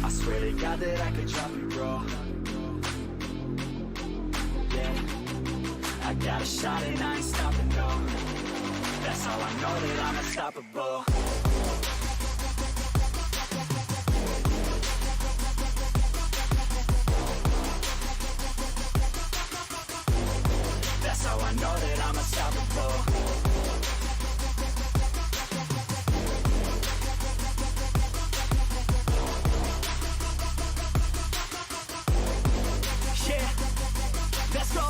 I swear to God that I could drop it raw. Yeah, I got a shot and I ain't stopping, no. That's how I know that I'm unstoppable. That's how I know that I'm unstoppable. Yeah, let's go.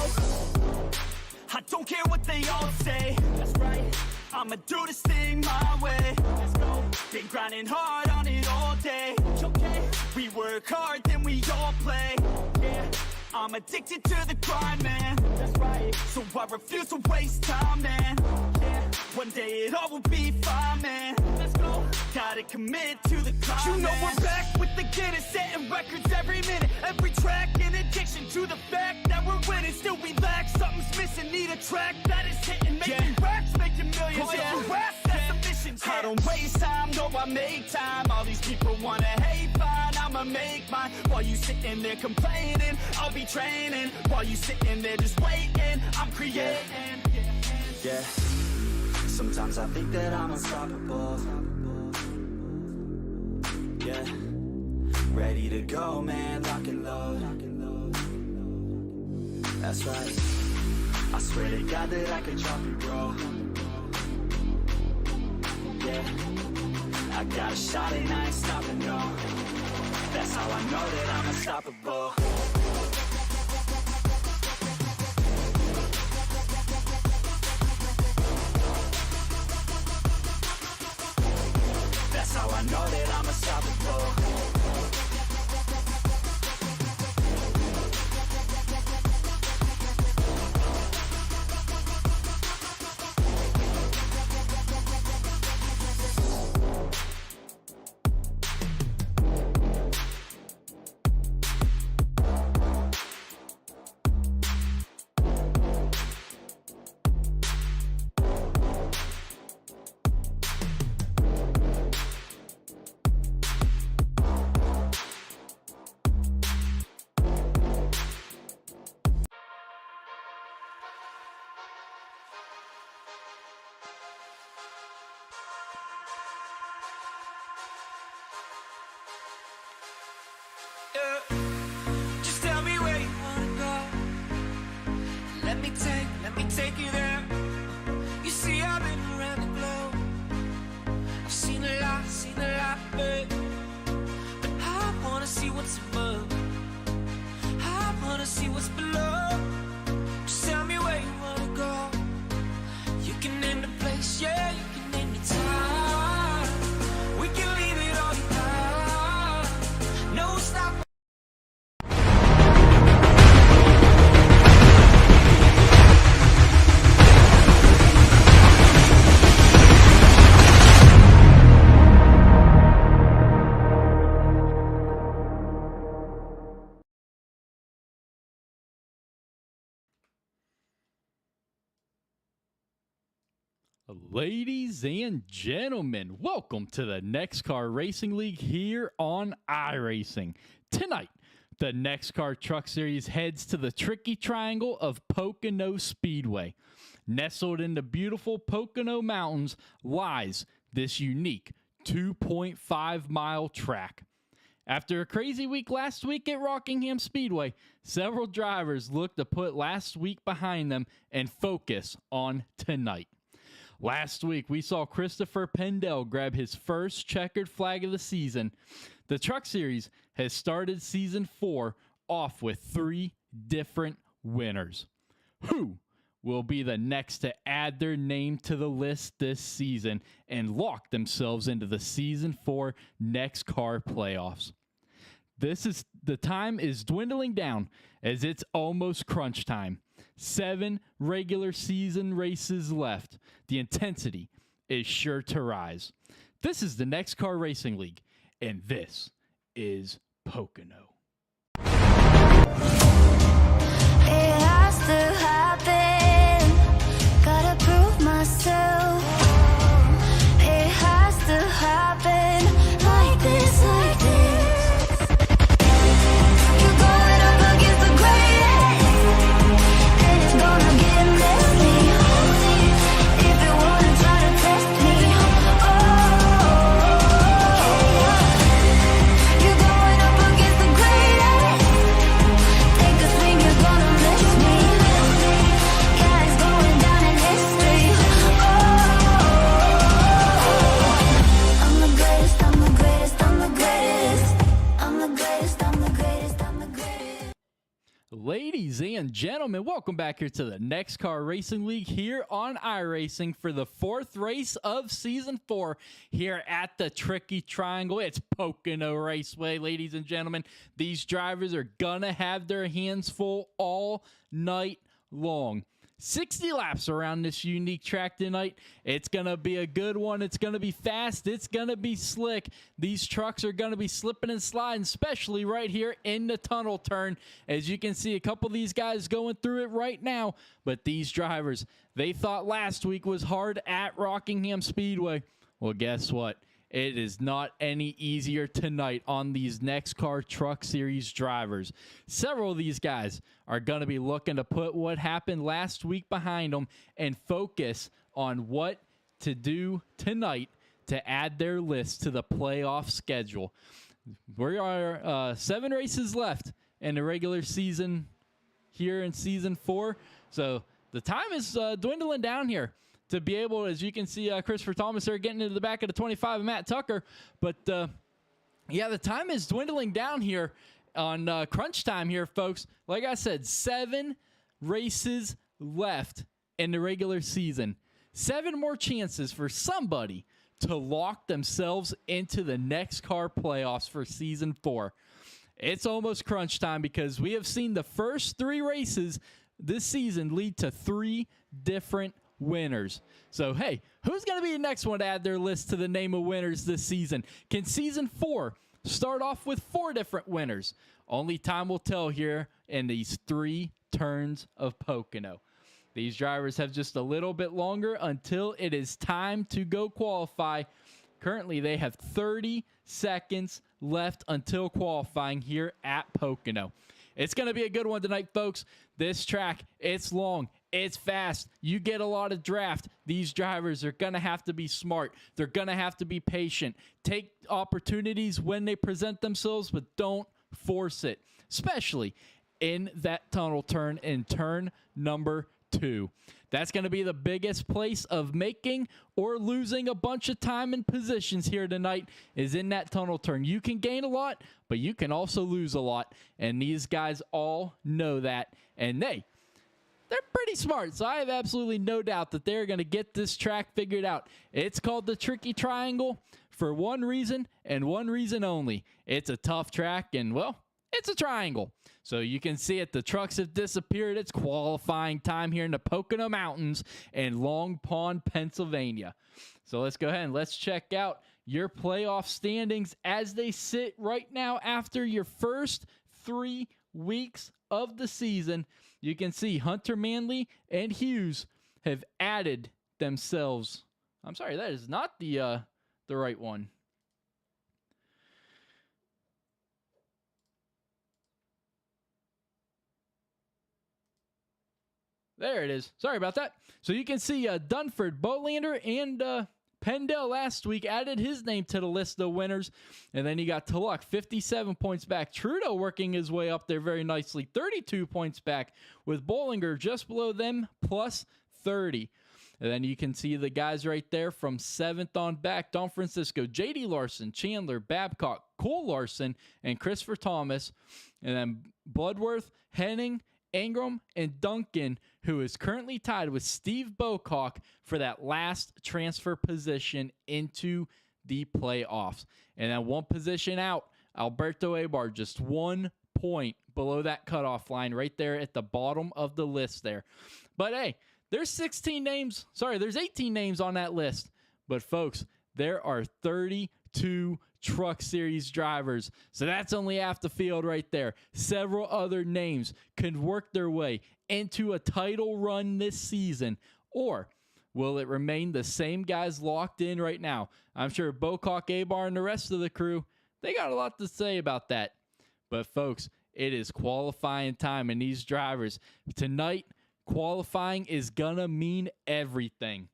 I don't care what they all say. That's right. I'ma do this thing my way. Let's go. Been grinding hard on it all day. Okay. We work hard, then we all play. Yeah. I'm addicted to the grind, man. That's right. So I refuse to waste time, man. Yeah. One day it all will be fine, man. Let's go. Gotta commit to the climb. You know we're back with the Guinness, setting records every minute, every track. In addition to the fact that we're winning, still we lack something's missing. Need a track that is hitting, making racks, making millions. Yeah. That's the mission. I don't waste time, no, I make time. All these people wanna hate, fine, I'ma make mine. While you sitting there complaining, I'll be training. While you sitting there just waiting, I'm creating. Yeah. Sometimes I think that I'm unstoppable. Yeah. Ready to go, man, lock and load. That's right. I swear to God that I could drop it raw. Yeah. I got a shot and I ain't stopping, no. That's how I know that I'm unstoppable. That's how I know that I'm unstoppable. Just tell me where you wanna go. Let me take you there. You see, I've been around the globe. I've seen a lot, babe. But I wanna see what's above. I wanna see what's below. Just tell me where you wanna go. You can name the place, yeah, you can name the time. We can leave it all behind. No stop. Ladies and gentlemen, welcome to the NEXXTCAR Racing League here on iRacing. Tonight, the NEXXTCAR Truck Series heads to the tricky triangle of Pocono Speedway. Nestled in the beautiful Pocono Mountains lies this unique 2.5-mile track. After a crazy week last week at Rockingham Speedway, several drivers look to put last week behind them and focus on tonight. Last week, we saw Christopher Pendell grab his first checkered flag of the season. The Truck Series has started Season 4 off with 3 different winners. Who will be the next to add their name to the list this season and lock themselves into the Season 4 NEXXTCAR playoffs? The time is dwindling down as it's almost crunch time. 7 regular season races left. The intensity is sure to rise. This is the NEXXTCAR Racing League, and this is Pocono. It has to happen. Gotta prove myself. It has to happen like this, like this. Ladies and gentlemen, welcome back here to the NEXXTCAR Racing League here on iRacing for the 4th race of Season 4 here at the Tricky Triangle. It's Pocono Raceway, ladies and gentlemen. These drivers are going to have their hands full all night long. 60 laps around this unique track tonight. It's going to be a good one. It's going to be fast. It's going to be slick. These trucks are going to be slipping and sliding, especially right here in the tunnel turn. As you can see, a couple of these guys going through it right now. But these drivers, they thought last week was hard at Rockingham Speedway. Well, guess what? It is not any easier tonight on these NEXXTCAR Truck Series drivers. Several of these guys are going to be looking to put what happened last week behind them and focus on what to do tonight to add their list to the playoff schedule. We are 7 races left in the regular season here in Season 4, so the time is dwindling down here to be able, as you can see, Christopher Thomas there getting into the back of the 25 of Matt Tucker. But, yeah, the time is dwindling down here on crunch time here, folks. Like I said, 7 races left in the regular season. 7 more chances for somebody to lock themselves into the NEXXTCAR playoffs for Season 4. It's almost crunch time because we have seen the first 3 races this season lead to 3 different winners. So, hey, who's going to be the next one to add their list to the name of winners this season? Can Season 4 start off with 4 different winners? Only time will tell here in these 3 turns of Pocono. These drivers have just a little bit longer until it is time to go qualify. Currently, they have 30 seconds left until qualifying here at Pocono. It's going to be a good one tonight, folks. This track, it's long. It's fast. You get a lot of draft. These drivers are going to have to be smart. They're going to have to be patient. Take opportunities when they present themselves, but don't force it, especially in that tunnel turn in turn number 2. That's going to be the biggest place of making or losing a bunch of time and positions here tonight is in that tunnel turn. You can gain a lot, but you can also lose a lot, and these guys all know that, and they're pretty smart, so I have absolutely no doubt that they're going to get this track figured out. It's called the Tricky Triangle for one reason and one reason only. It's a tough track, and, well, it's a triangle. So you can see it. The trucks have disappeared. It's qualifying time here in the Pocono Mountains in Long Pond, Pennsylvania. So let's go ahead and let's check out your playoff standings as they sit right now after your first 3 weeks of the season. You can see Hunter Manley and Hughes have added themselves. I'm sorry, that is not the right one. There it is. Sorry about that. So you can see Dunford, Bolander, and Pendell last week added his name to the list of winners. And then you got Tulloch, 57 points back. Trudeau working his way up there very nicely, 32 points back, with Bollinger just below them, plus 30. And then you can see the guys right there from 7th on back. Don Francisco, J.D. Larson, Chandler, Babcock, Cole Larson, and Christopher Thomas. And then Bloodworth, Henning, Ingram, and Duncan, who is currently tied with Steve Bocock for that last transfer position into the playoffs. And then one position out, Alberto Abar, just 1 point below that cutoff line right there at the bottom of the list there. But hey, there's 18 names on that list. But folks, there are 32 Truck Series drivers. So that's only half the field right there. Several other names could work their way into a title run this season. Or will it remain the same guys locked in right now? I'm sure Bocock, Abar, and the rest of the crew, they got a lot to say about that. But folks, it is qualifying time, and these drivers tonight, qualifying is gonna mean everything.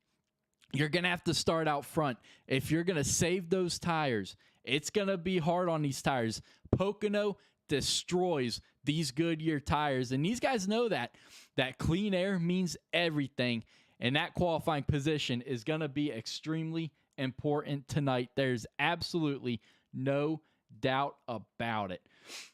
You're going to have to start out front. If you're going to save those tires, it's going to be hard on these tires. Pocono destroys these Goodyear tires, and these guys know that. That clean air means everything, and that qualifying position is going to be extremely important tonight. There's absolutely no doubt about it.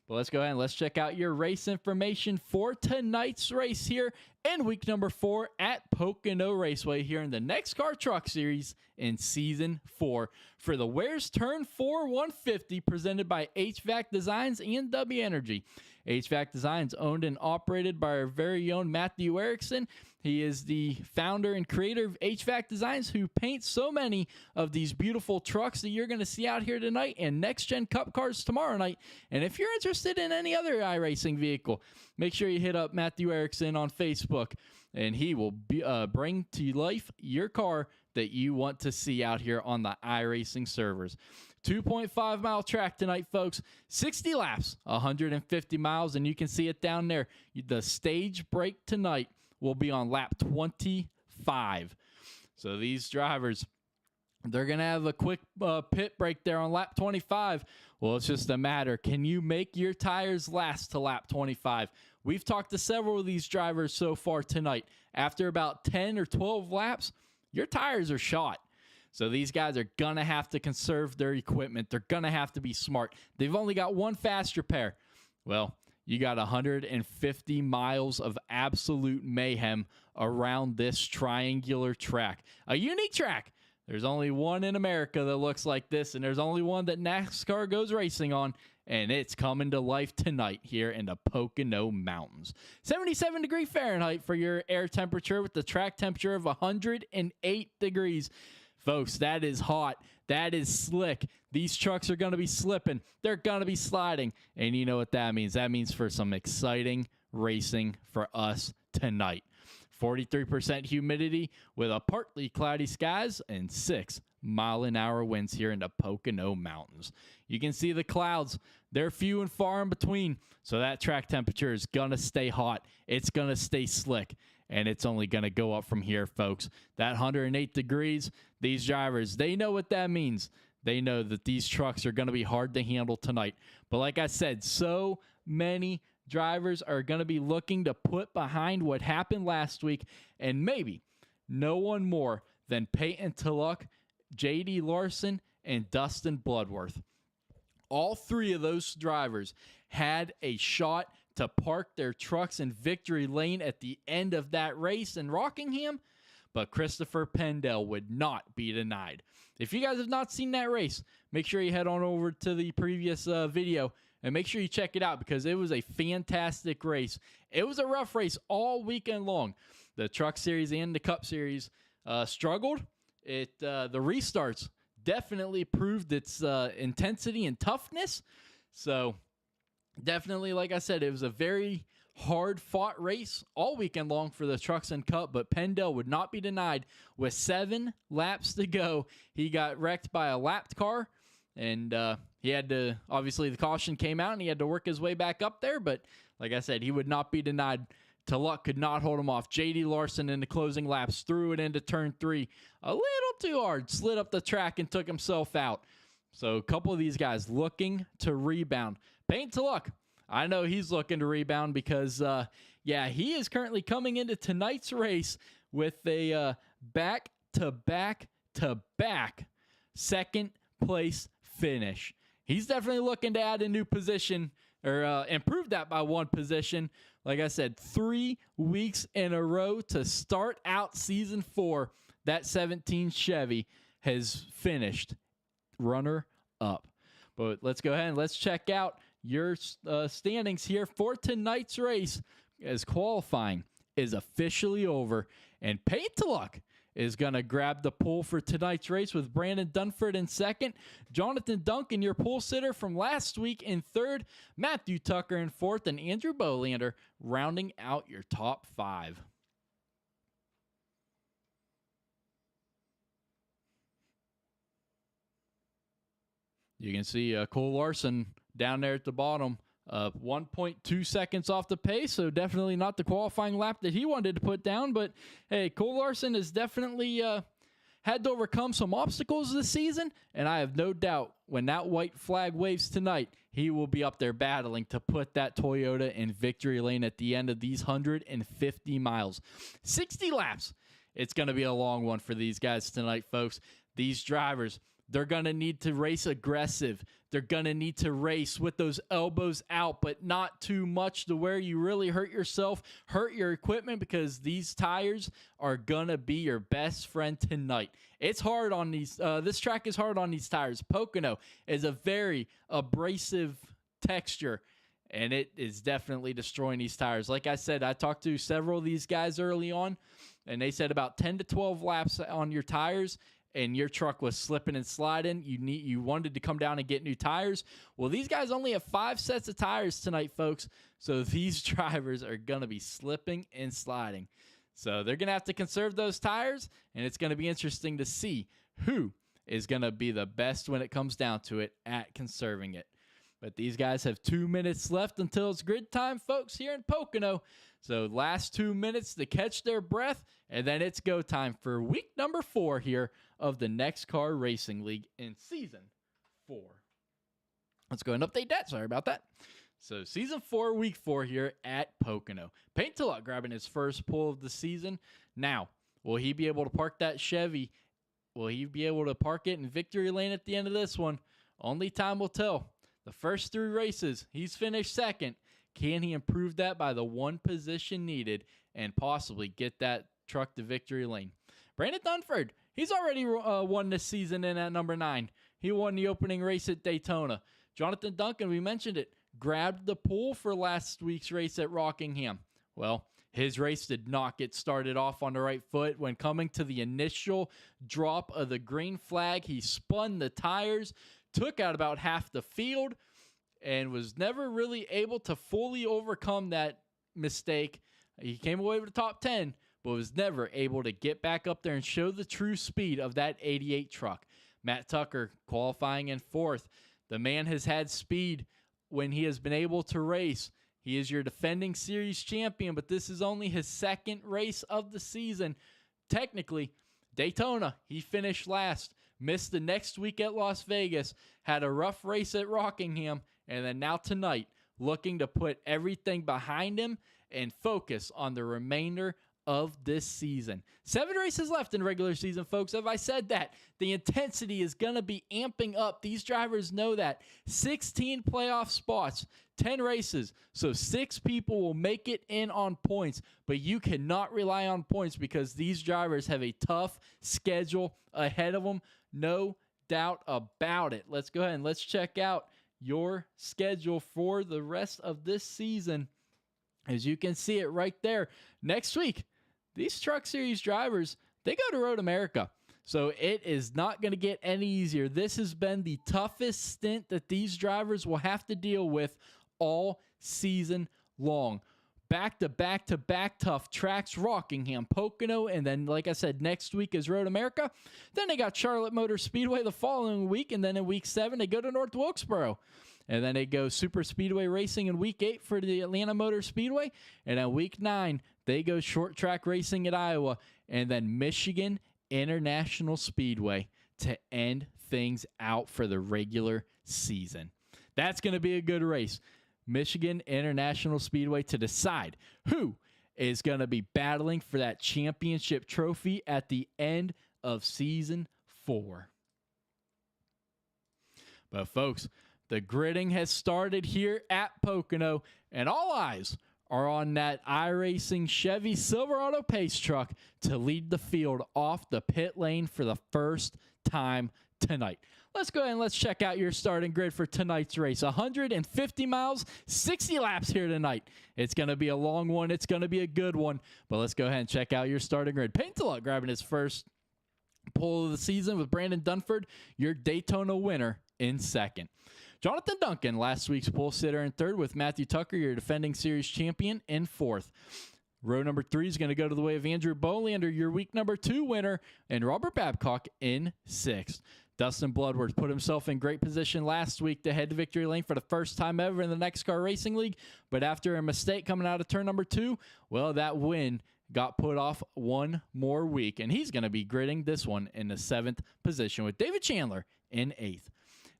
But let's go ahead and let's check out your race information for tonight's race here in week number 4 at Pocono Raceway here in the NEXXTCAR Truck Series in Season 4 for the Wares Turn 4 150 presented by HVAC Designs and W Energy. HVAC Designs owned and operated by our very own Matthew Erickson. He is the founder and creator of HVAC Designs, who paints so many of these beautiful trucks that you're going to see out here tonight and next-gen Cup cars tomorrow night. And if you're interested in any other iRacing vehicle, make sure you hit up Matthew Erickson on Facebook, and he will bring to life your car that you want to see out here on the iRacing servers. 2.5-mile track tonight, folks. 60 laps, 150 miles, and you can see it down there. The stage break tonight will be on lap 25. So these drivers, they're going to have a quick pit break there on lap 25. Well, it's just a matter, can you make your tires last to lap 25? We've talked to several of these drivers so far tonight. After about 10 or 12 laps, your tires are shot. So these guys are going to have to conserve their equipment. They're going to have to be smart. They've only got one fast repair. Well, you got 150 miles of absolute mayhem around this triangular track. A unique track. There's only one in America that looks like this, and there's only one that NASCAR goes racing on, and it's coming to life tonight here in the Pocono Mountains. 77 degree Fahrenheit for your air temperature with the track temperature of 108 degrees. Folks, that is hot. That is slick. These trucks are going to be slipping. They're going to be sliding. And you know what that means. That means for some exciting racing for us tonight. 43% humidity with a partly cloudy skies and 6-mile-an-hour winds here in the Pocono Mountains. You can see the clouds. They're few and far in between. So that track temperature is going to stay hot. It's going to stay slick. And it's only going to go up from here, folks. That 108 degrees, these drivers, they know what that means. They know that these trucks are going to be hard to handle tonight. But like I said, so many drivers are going to be looking to put behind what happened last week. And maybe no one more than Peyton Tulloch, J.D. Larson, and Dustin Bloodworth. All three of those drivers had a shot to park their trucks in victory lane at the end of that race in Rockingham, but Christopher Pendel would not be denied. If you guys have not seen that race, make sure you head on over to the previous video and make sure you check it out because it was a fantastic race. It was a rough race all weekend long. The Truck Series and the Cup Series struggled. The restarts definitely proved its intensity and toughness. So definitely, like I said, it was a very hard-fought race all weekend long for the Trucks and Cup, but Pendel would not be denied. With 7 laps to go, he got wrecked by a lapped car, and he had to, obviously the caution came out, and he had to work his way back up there, but like I said, he would not be denied. Tulloch could not hold him off. J.D. Larson in the closing laps threw it into turn 3 a little too hard, slid up the track, and took himself out. So a couple of these guys looking to rebound. Peyton Tulloch, I know he's looking to rebound because, he is currently coming into tonight's race with a back-to-back-to-back second-place finish. He's definitely looking to add a new position or improve that by one position. Like I said, 3 weeks in a row to start out season 4. That 17 Chevy has finished runner-up. But let's go ahead and let's check out your standings here for tonight's race as qualifying is officially over. And Peyton Tulloch is going to grab the pole for tonight's race with Brandon Dunford in second. Jonathan Duncan, your pole sitter from last week, in third. Matthew Tucker in fourth. And Andrew Bolander rounding out your top 5. You can see Cole Larson down there at the bottom, 1.2 seconds off the pace, so definitely not the qualifying lap that he wanted to put down. But, hey, Cole Larson has definitely had to overcome some obstacles this season, and I have no doubt when that white flag waves tonight, he will be up there battling to put that Toyota in victory lane at the end of these 150 miles. 60 laps. It's going to be a long one for these guys tonight, folks. These drivers, they're going to need to race aggressive. They're going to need to race with those elbows out, but not too much to where you really hurt yourself, hurt your equipment, because these tires are going to be your best friend tonight. It's hard on these. This track is hard on these tires. Pocono is a very abrasive texture, and it is definitely destroying these tires. Like I said, I talked to several of these guys early on, and they said about 10 to 12 laps on your tires, and your truck was slipping and sliding. You wanted to come down and get new tires. Well, these guys only have 5 sets of tires tonight, folks. So these drivers are going to be slipping and sliding. So they're going to have to conserve those tires, and it's going to be interesting to see who is going to be the best when it comes down to it at conserving it. But these guys have 2 minutes left until it's grid time, folks, here in Pocono. So last 2 minutes to catch their breath, and then it's go time for week number 4 here of the NEXXTCAR Racing League in Season 4. Let's go and update that. Sorry about that. So Season 4, Week 4 here at Pocono. Paint to Luck grabbing his first pull of the season. Now, will he be able to park that Chevy? Will he be able to park it in victory lane at the end of this one? Only time will tell. The first 3 races, he's finished second. Can he improve that by the 1 position needed and possibly get that truck to victory lane? Brandon Dunford, he's already won this season in at number 9. He won the opening race at Daytona. Jonathan Duncan, we mentioned it, grabbed the pole for last week's race at Rockingham. Well, his race did not get started off on the right foot. When coming to the initial drop of the green flag, he spun the tires, took out about half the field, and was never really able to fully overcome that mistake. He came away with the top 10, but was never able to get back up there and show the true speed of that 88 truck. Matt Tucker qualifying in 4th. The man has had speed when he has been able to race. He is your defending series champion, but this is only his 2nd race of the season. Technically, Daytona, he finished last. Missed the next week at Las Vegas. Had a rough race at Rockingham. And then now tonight, looking to put everything behind him and focus on the remainder of this season. 7 races left in regular season, folks. Have I said that? The intensity is going to be amping up. These drivers know that. 16 playoff spots, 10 races. So 6 people will make it in on points. But you cannot rely on points because these drivers have a tough schedule ahead of them. No doubt about it. Let's go ahead and let's check out your schedule for the rest of this season. As you can see it right there. Next week, these Truck Series drivers, they go to Road America. So it is not going to get any easier. This has been the toughest stint that these drivers will have to deal with all season long. Back-to-back-to-back tough tracks, Rockingham, Pocono, and then, like I said, next week is Road America. Then they got Charlotte Motor Speedway the following week, and then in week 7, they go to North Wilkesboro. And then they go Super Speedway Racing in week 8 for the Atlanta Motor Speedway. And in week 9, they go short track racing at Iowa, and then Michigan International Speedway to end things out for the regular season. That's going to be a good race. Michigan International Speedway to decide who is going to be battling for that championship trophy at the end of Season 4. But folks, the gridding has started here at Pocono, and all eyes are on that iRacing Chevy Silverado Pace truck to lead the field off the pit lane for the first time tonight. Let's go ahead and let's check out your starting grid for tonight's race. 150 miles, 60 laps here tonight. It's going to be a long one. It's going to be a good one. But let's go ahead and check out your starting grid. Paint to Luck grabbing his first pole of the season with Brandon Dunford, your Daytona winner, in 2nd. Jonathan Duncan, last week's pole sitter, in 3rd, with Matthew Tucker, your defending series champion, in 4th. Row number 3 is going to go to the way of Andrew Bolander, your week number 2 winner, and Robert Babcock in 6th. Dustin Bloodworth put himself in great position last week to head to victory lane for the first time ever in the NEXXTCAR Racing League, but after a mistake coming out of turn number 2, well, that win got put off 1 more week, and he's going to be gridding this one in the 7th position with David Chandler in 8th.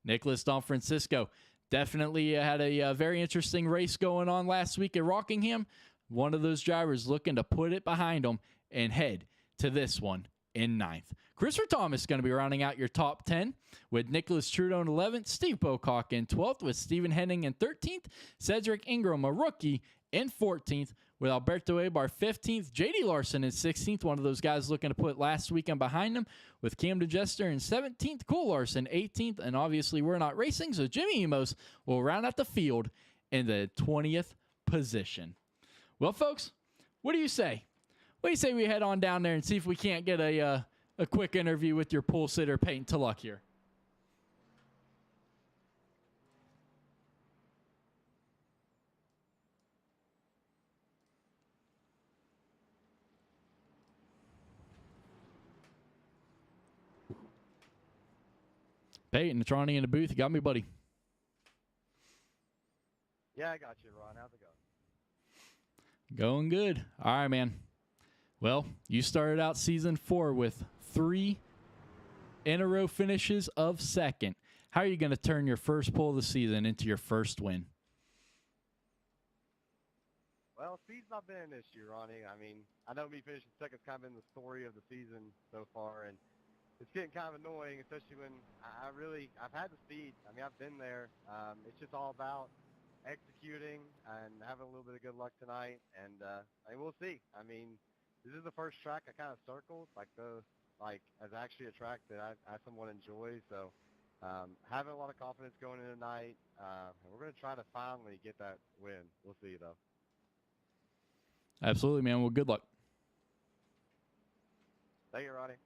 Nicholas Don Francisco definitely had a very interesting race going on last week at Rockingham. One of those drivers looking to put it behind him and head to this one in 9th. Christopher Thomas is going to be rounding out your top 10 with Nicholas Trudeau in 11th, Steve Bocock in 12th with Stephen Henning in 13th, Cedric Ingram, a rookie, in 14th with Alberto Ebar 15th, JD Larson in 16th, one of those guys looking to put last weekend behind him with Camden Jester in 17th, Cole Larson 18th, and obviously we're not racing, so Jimmy Emos will round out the field in the 20th position. Well, folks, what do you say? What do you say we head on down there and see if we can't get a quick interview with your pole sitter, Peyton Tulloch here? Peyton, it's Ronnie in the booth. You got me, buddy? Yeah, I got you, Ron. How's it going? Going good. All right, man. Well, you started out season 4 with 3 in-a-row finishes of second. How are you going to turn your first pole of the season into your first win? Well, speed's not been an issue, Ronnie. I mean, I know me finishing second's kind of been the story of the season so far, and it's getting kind of annoying, especially when I've had the speed. I mean, I've been there. It's just all about executing and having a little bit of good luck tonight, and we'll see. I mean, this is the first track I kind of circled, as actually a track that I somewhat enjoy. So having a lot of confidence going in tonight, and we're going to try to finally get that win. We'll see, though. Absolutely, man. Well, good luck. Thank you, Ronnie.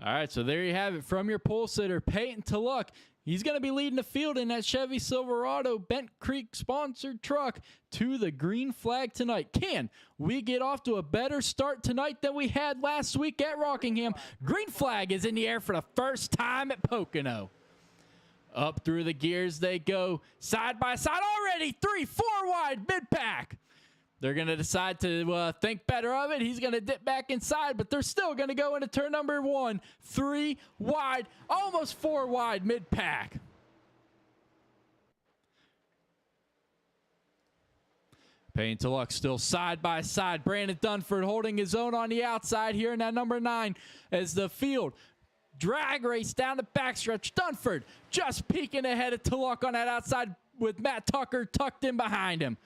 All right, so there you have it from your pole sitter, Peyton Tulloch. He's going to be leading the field in that Chevy Silverado Bent Creek sponsored truck to the green flag tonight. Can we get off to a better start tonight than we had last week at Rockingham? Green flag is in the air for the first time at Pocono. Up through the gears they go, side by side already, 3-4 wide mid-pack. They're going to decide to think better of it. He's going to dip back inside, but they're still going to go into turn number 1. 3 wide, almost 4 wide mid-pack. Payne Tulloch still side by side. Brandon Dunford holding his own on the outside here in that number 9 as the field drag race down the backstretch. Dunford just peeking ahead of Tulloch on that outside with Matt Tucker tucked in behind him.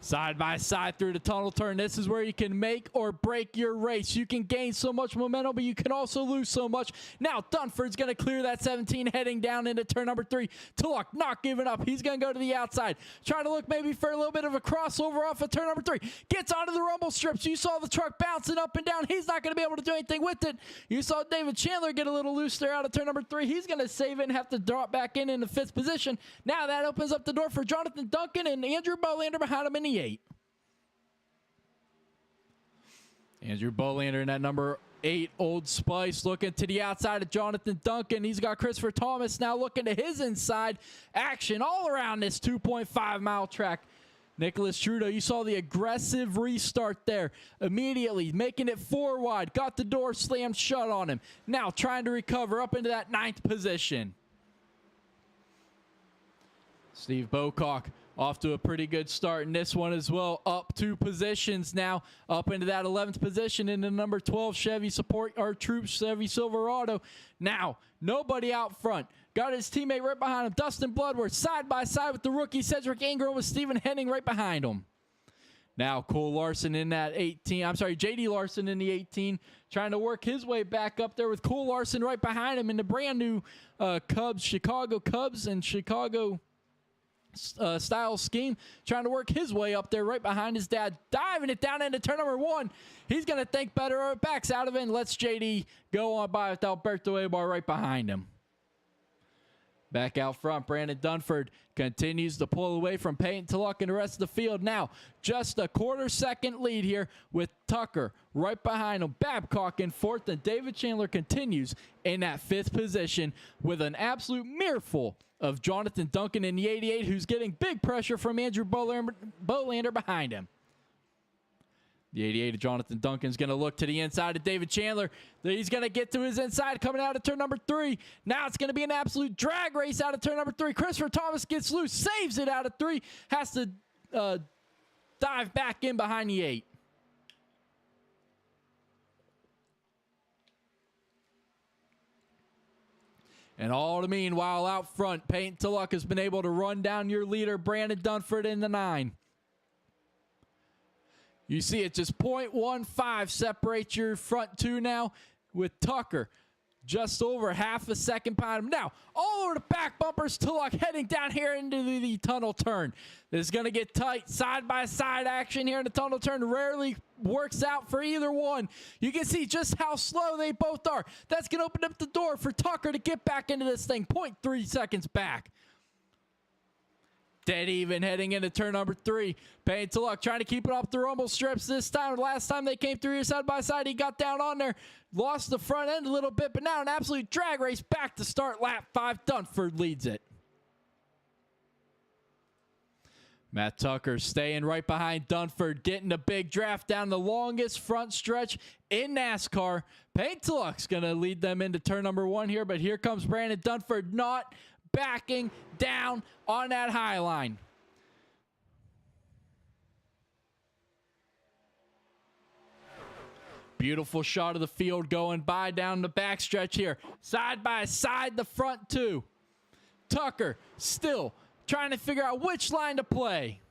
Side by side through the tunnel turn. This is where you can make or break your race. You can gain so much momentum, but you can also lose so much. Now Dunford's going to clear that 17 heading down into turn number 3. Tulloch not giving up. He's going to go to the outside. Trying to look maybe for a little bit of a crossover off of turn number 3. Gets onto the rumble strips. You saw the truck bouncing up and down. He's not going to be able to do anything with it. You saw David Chandler get a little loose there out of turn number 3. He's going to save it and have to drop back in the 5th position. Now that opens up the door for Jonathan Duncan and Andrew Bolander behind him in the 8. Andrew Bolander in that number 8 Old Spice looking to the outside of Jonathan Duncan. He's got Christopher Thomas now looking to his inside. Action all around this 2.5 mile track. Nicholas Trudeau, you saw the aggressive restart there. Immediately making it 4 wide. Got the door slammed shut on him. Now trying to recover up into that 9th position. Steve Bocock off to a pretty good start in this one as well. Up 2 positions now. Up into that 11th position in the number 12 Chevy Support Our Troops Chevy Silverado. Now, nobody out front. Got his teammate right behind him. Dustin Bloodworth side by side with the rookie Cedric Ingram with Stephen Henning right behind him. Now Cole Larson in that 18. I'm sorry, JD Larson in the 18. Trying to work his way back up there with Cole Larson right behind him in the brand new Chicago Cubs and Chicago style scheme, trying to work his way up there right behind his dad, diving it down into turn number 1. He's going to think better of it, backs out of it, and lets JD go on by with Alberto Ebar right behind him. Back out front, Brandon Dunford continues to pull away from Peyton Tulloch and the rest of the field. Now, just a quarter-second lead here with Tucker right behind him. Babcock in 4th, and David Chandler continues in that 5th position with an absolute mireful of Jonathan Duncan in the 88, who's getting big pressure from Andrew Bolander behind him. The 88 of Jonathan Duncan is going to look to the inside of David Chandler. He's going to get to his inside coming out of turn number 3. Now it's going to be an absolute drag race out of turn number 3. Christopher Thomas gets loose, saves it out of 3, has to dive back in behind the 8. And all the meanwhile, out front, Peyton Tulloch has been able to run down your leader, Brandon Dunford, in the 9. You see it just 0.15 separates your front 2 now, with Tucker just over half a second behind him. Now, all over the back bumpers, Tulloch heading down here into the tunnel turn. This is going to get tight. Side-by-side action here in the tunnel turn rarely works out for either one. You can see just how slow they both are. That's going to open up the door for Tucker to get back into this thing. 0.3 seconds back. Dead even heading into turn number 3. Peyton Tulloch trying to keep it off the rumble strips this time. Last time they came through here side by side, he got down on there, lost the front end a little bit, but now an absolute drag race back to start lap 5. Dunford leads it. Matt Tucker staying right behind Dunford, getting a big draft down the longest front stretch in NASCAR. Peyton Tulloch's going to lead them into turn number 1 here, but here comes Brandon Dunford, not backing down on that high line. Beautiful shot of the field going by down the backstretch here. Side by side, the front 2. Tucker still trying to figure out which line to play.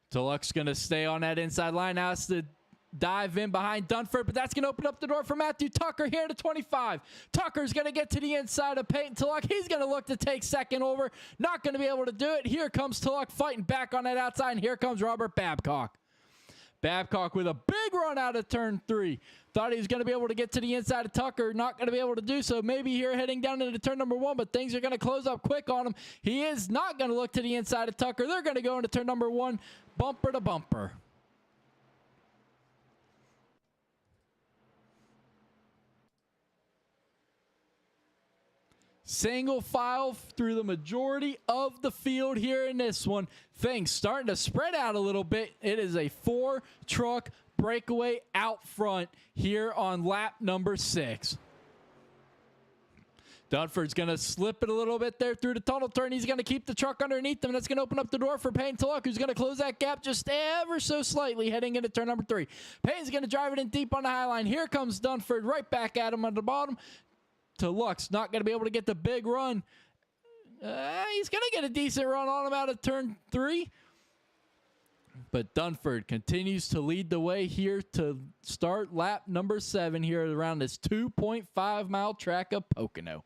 Tulloch's going to stay on that inside line. Now it's the dive in behind Dunford, but that's going to open up the door for Matthew Tucker here to 25. Tucker's going to get to the inside of Peyton Tulloch. He's going to look to take second over. Not going to be able to do it. Here comes Tulloch fighting back on that outside, and here comes Robert Babcock. Babcock with a big run out of turn 3. Thought he was going to be able to get to the inside of Tucker. Not going to be able to do so. Maybe here heading down into turn number 1, but things are going to close up quick on him. He is not going to look to the inside of Tucker. They're going to go into turn number 1, bumper to bumper. Single file through the majority of the field here in this one. Things starting to spread out a little bit. It is a 4-truck breakaway out front here on lap number 6. Dunford's going to slip it a little bit there through the tunnel turn. He's going to keep the truck underneath him. That's going to open up the door for Peyton Tulloch, who's going to close that gap just ever so slightly heading into turn number 3. Peyton's going to drive it in deep on the high line. Here comes Dunford right back at him on the bottom. Tulloch's not going to be able to get the big run. He's going to get a decent run on him out of turn 3. But Dunford continues to lead the way here to start lap number 7 here around this 2.5-mile track of Pocono.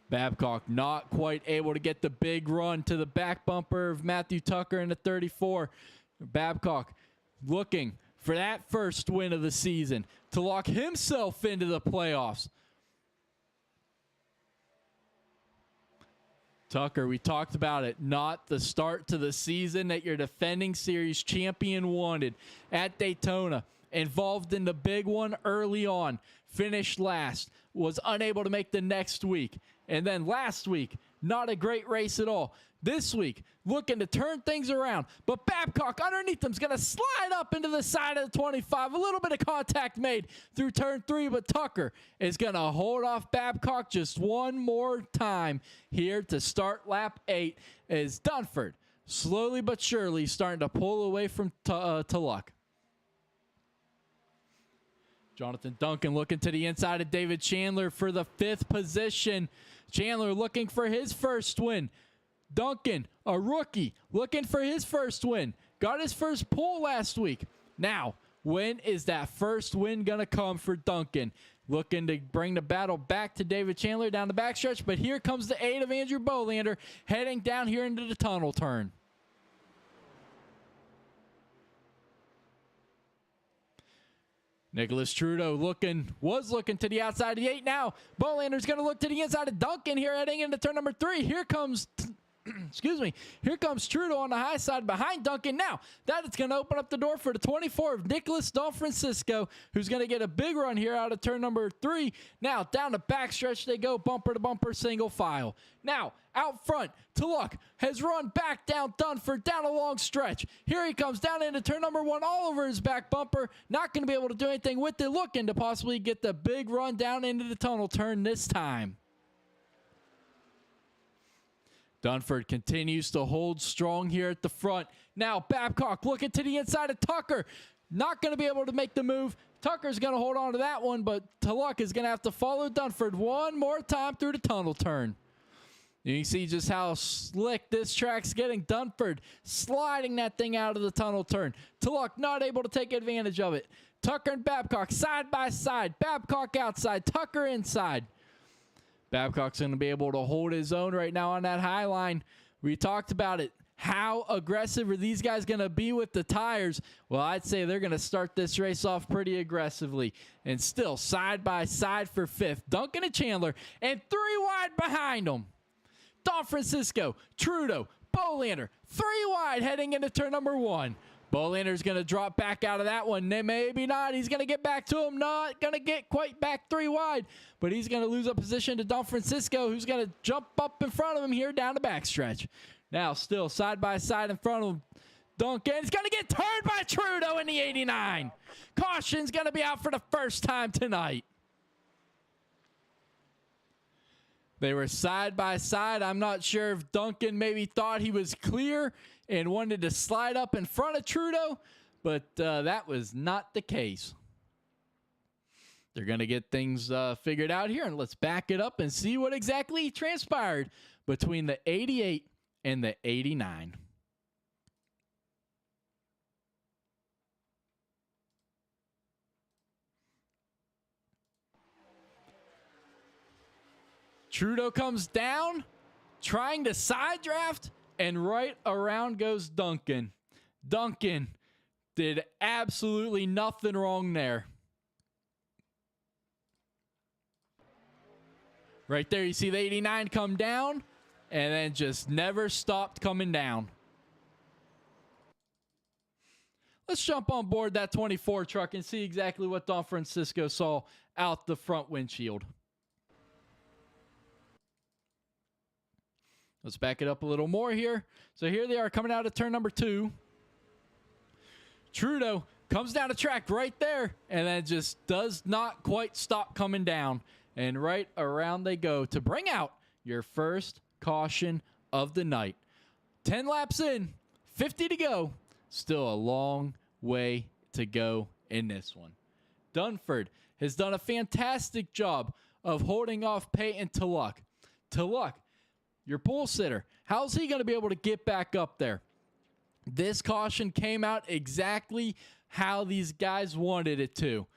Babcock not quite able to get the big run to the back bumper of Matthew Tucker in the 34. Babcock looking for that first win of the season to lock himself into the playoffs. Tucker, we talked about it, not the start to the season that your defending series champion wanted at Daytona. Involved in the big one early on, finished last, was unable to make the next week. And then last week, not a great race at all. This week, looking to turn things around. But Babcock underneath him is going to slide up into the side of the 25. A little bit of contact made through turn 3, but Tucker is going to hold off Babcock just one more time here to start lap 8 as Dunford slowly but surely starting to pull away from Tulloch. Jonathan Duncan looking to the inside of David Chandler for the 5th position. Chandler looking for his first win. Duncan, a rookie, looking for his first win. Got his first pole last week. Now, when is that first win going to come for Duncan? Looking to bring the battle back to David Chandler down the backstretch, but here comes the aid of Andrew Bolander heading down here into the tunnel turn. Nicholas Trudeau was looking to the outside of the 8 now. Bolander's going to look to the inside of Duncan here heading into turn number 3. Here comes excuse me. Here comes Trudeau on the high side behind Duncan. Now, that is going to open up the door for the 24 of Nicholas Don Francisco, who's going to get a big run here out of turn number 3. Now, down the backstretch they go, bumper to bumper, single file. Now, out front, Tulloch has run back down Dunford down a long stretch. Here he comes down into turn number 1, all over his back bumper. Not going to be able to do anything with it. Looking to possibly get the big run down into the tunnel turn this time. Dunford continues to hold strong here at the front. Now Babcock looking to the inside of Tucker. Not going to be able to make the move. Tucker's going to hold on to that one, but Tulloch is going to have to follow Dunford one more time through the tunnel turn. You can see just how slick this track's getting. Dunford sliding that thing out of the tunnel turn. Tulloch not able to take advantage of it. Tucker and Babcock side by side. Babcock outside, Tucker inside. Babcock's going to be able to hold his own right now on that high line. We talked about it. How aggressive are these guys going to be with the tires? Well, I'd say they're going to start this race off pretty aggressively. And still side by side for fifth. Duncan and Chandler, and 3 wide behind them. Don Francisco, Trudeau, Bolander, 3 wide heading into turn number 1. Bolander's going to drop back out of that one. Maybe not. He's going to get back to him. Not going to get quite back 3 wide. But he's going to lose a position to Don Francisco, who's going to jump up in front of him here down the backstretch. Now still side by side in front of him. Duncan is going to get turned by Trudeau in the 89. Caution's going to be out for the first time tonight. They were side by side. I'm not sure if Duncan maybe thought he was clear and wanted to slide up in front of Trudeau, but that was not the case. They're going to get things figured out here, and let's back it up and see what exactly transpired between the 88 and the 89. Trudeau comes down, trying to side draft, and right around goes Duncan. Duncan did absolutely nothing wrong there. Right there, you see the 89 come down, and then just never stopped coming down. Let's jump on board that 24 truck and see exactly what Don Francisco saw out the front windshield. Let's back it up a little more here. So here they are coming out of turn number 2. Trudeau comes down the track right there and then just does not quite stop coming down. And right around they go to bring out your first caution of the night. 10 laps in, 50 to go. Still a long way to go in this one. Dunford has done a fantastic job of holding off Peyton Tulloch. Tulloch, your pole sitter, how's he going to be able to get back up there? This caution came out exactly how these guys wanted it to.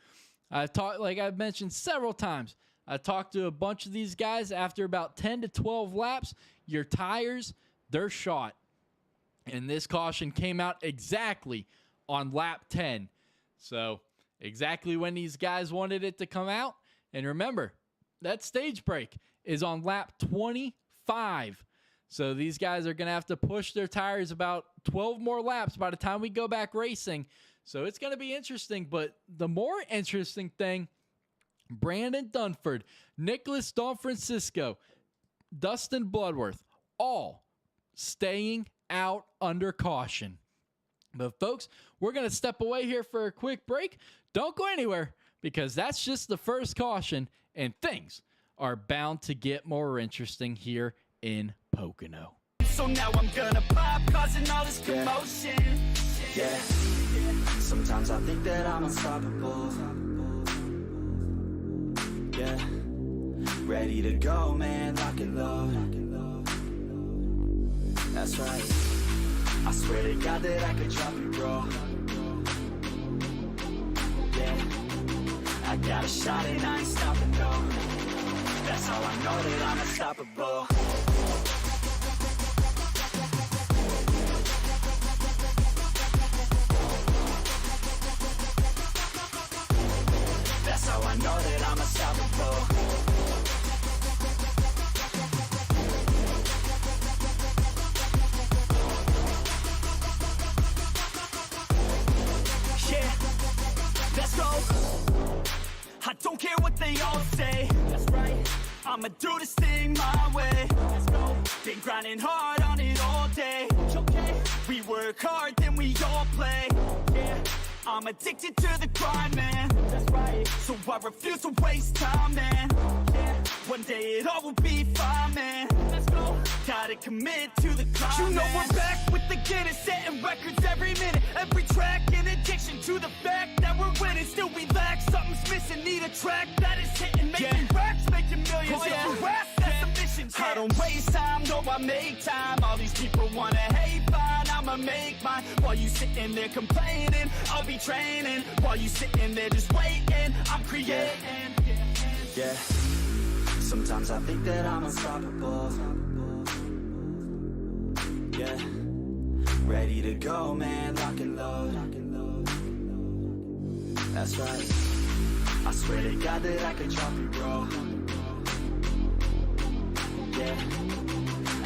Like I've mentioned several times, I talked to a bunch of these guys after about 10 to 12 laps. Your tires, they're shot. And this caution came out exactly on lap 10. So exactly when these guys wanted it to come out. And remember, that stage break is on lap 25. So these guys are going to have to push their tires about 12 more laps by the time we go back racing. So it's going to be interesting. But the more interesting thing, Brandon Dunford, Nicholas Don Francisco, Dustin Bloodworth, all staying out under caution. But folks, we're going to step away here for a quick break. Don't go anywhere, because that's just the first caution, and things are bound to get more interesting here in Pocono. So now I'm gonna pop, causing all this commotion. Yeah, sometimes I think that I'm unstoppable. Yeah, ready to go, man, lock and load. That's right, I swear to God that I could drop you, bro. Yeah, I got a shot and I ain't stopping, no. That's how I know that I'm unstoppable. That's how I know that I'm unstoppable. Yeah, let's go. I don't care what they all say. That's right, I'ma do this thing my way. Let's go. Been grinding hard on it all day. Okay, we work hard, then we all play. Yeah, I'm addicted to the grind, man. That's right, so I refuse to waste time, man. Yeah, one day it all will be fine, man. Let's go. Got gotta commit to the climb. You know we're back with the Guinness, setting records every minute, every track, in addiction to the fact that we're winning. Still we lack, something's missing, need a track that is hitting, making racks, making millions. If you rap, that's the mission. I don't waste time, no, I make time. All these people wanna hate, fine, I'ma make mine. While you sitting there complaining, I'll be training. While you sitting there just waiting, I'm creating. Yeah, sometimes I think that I'm unstoppable. Yeah, ready to go, man, lock and load. That's right, I swear to God that I could drop it, bro. Yeah,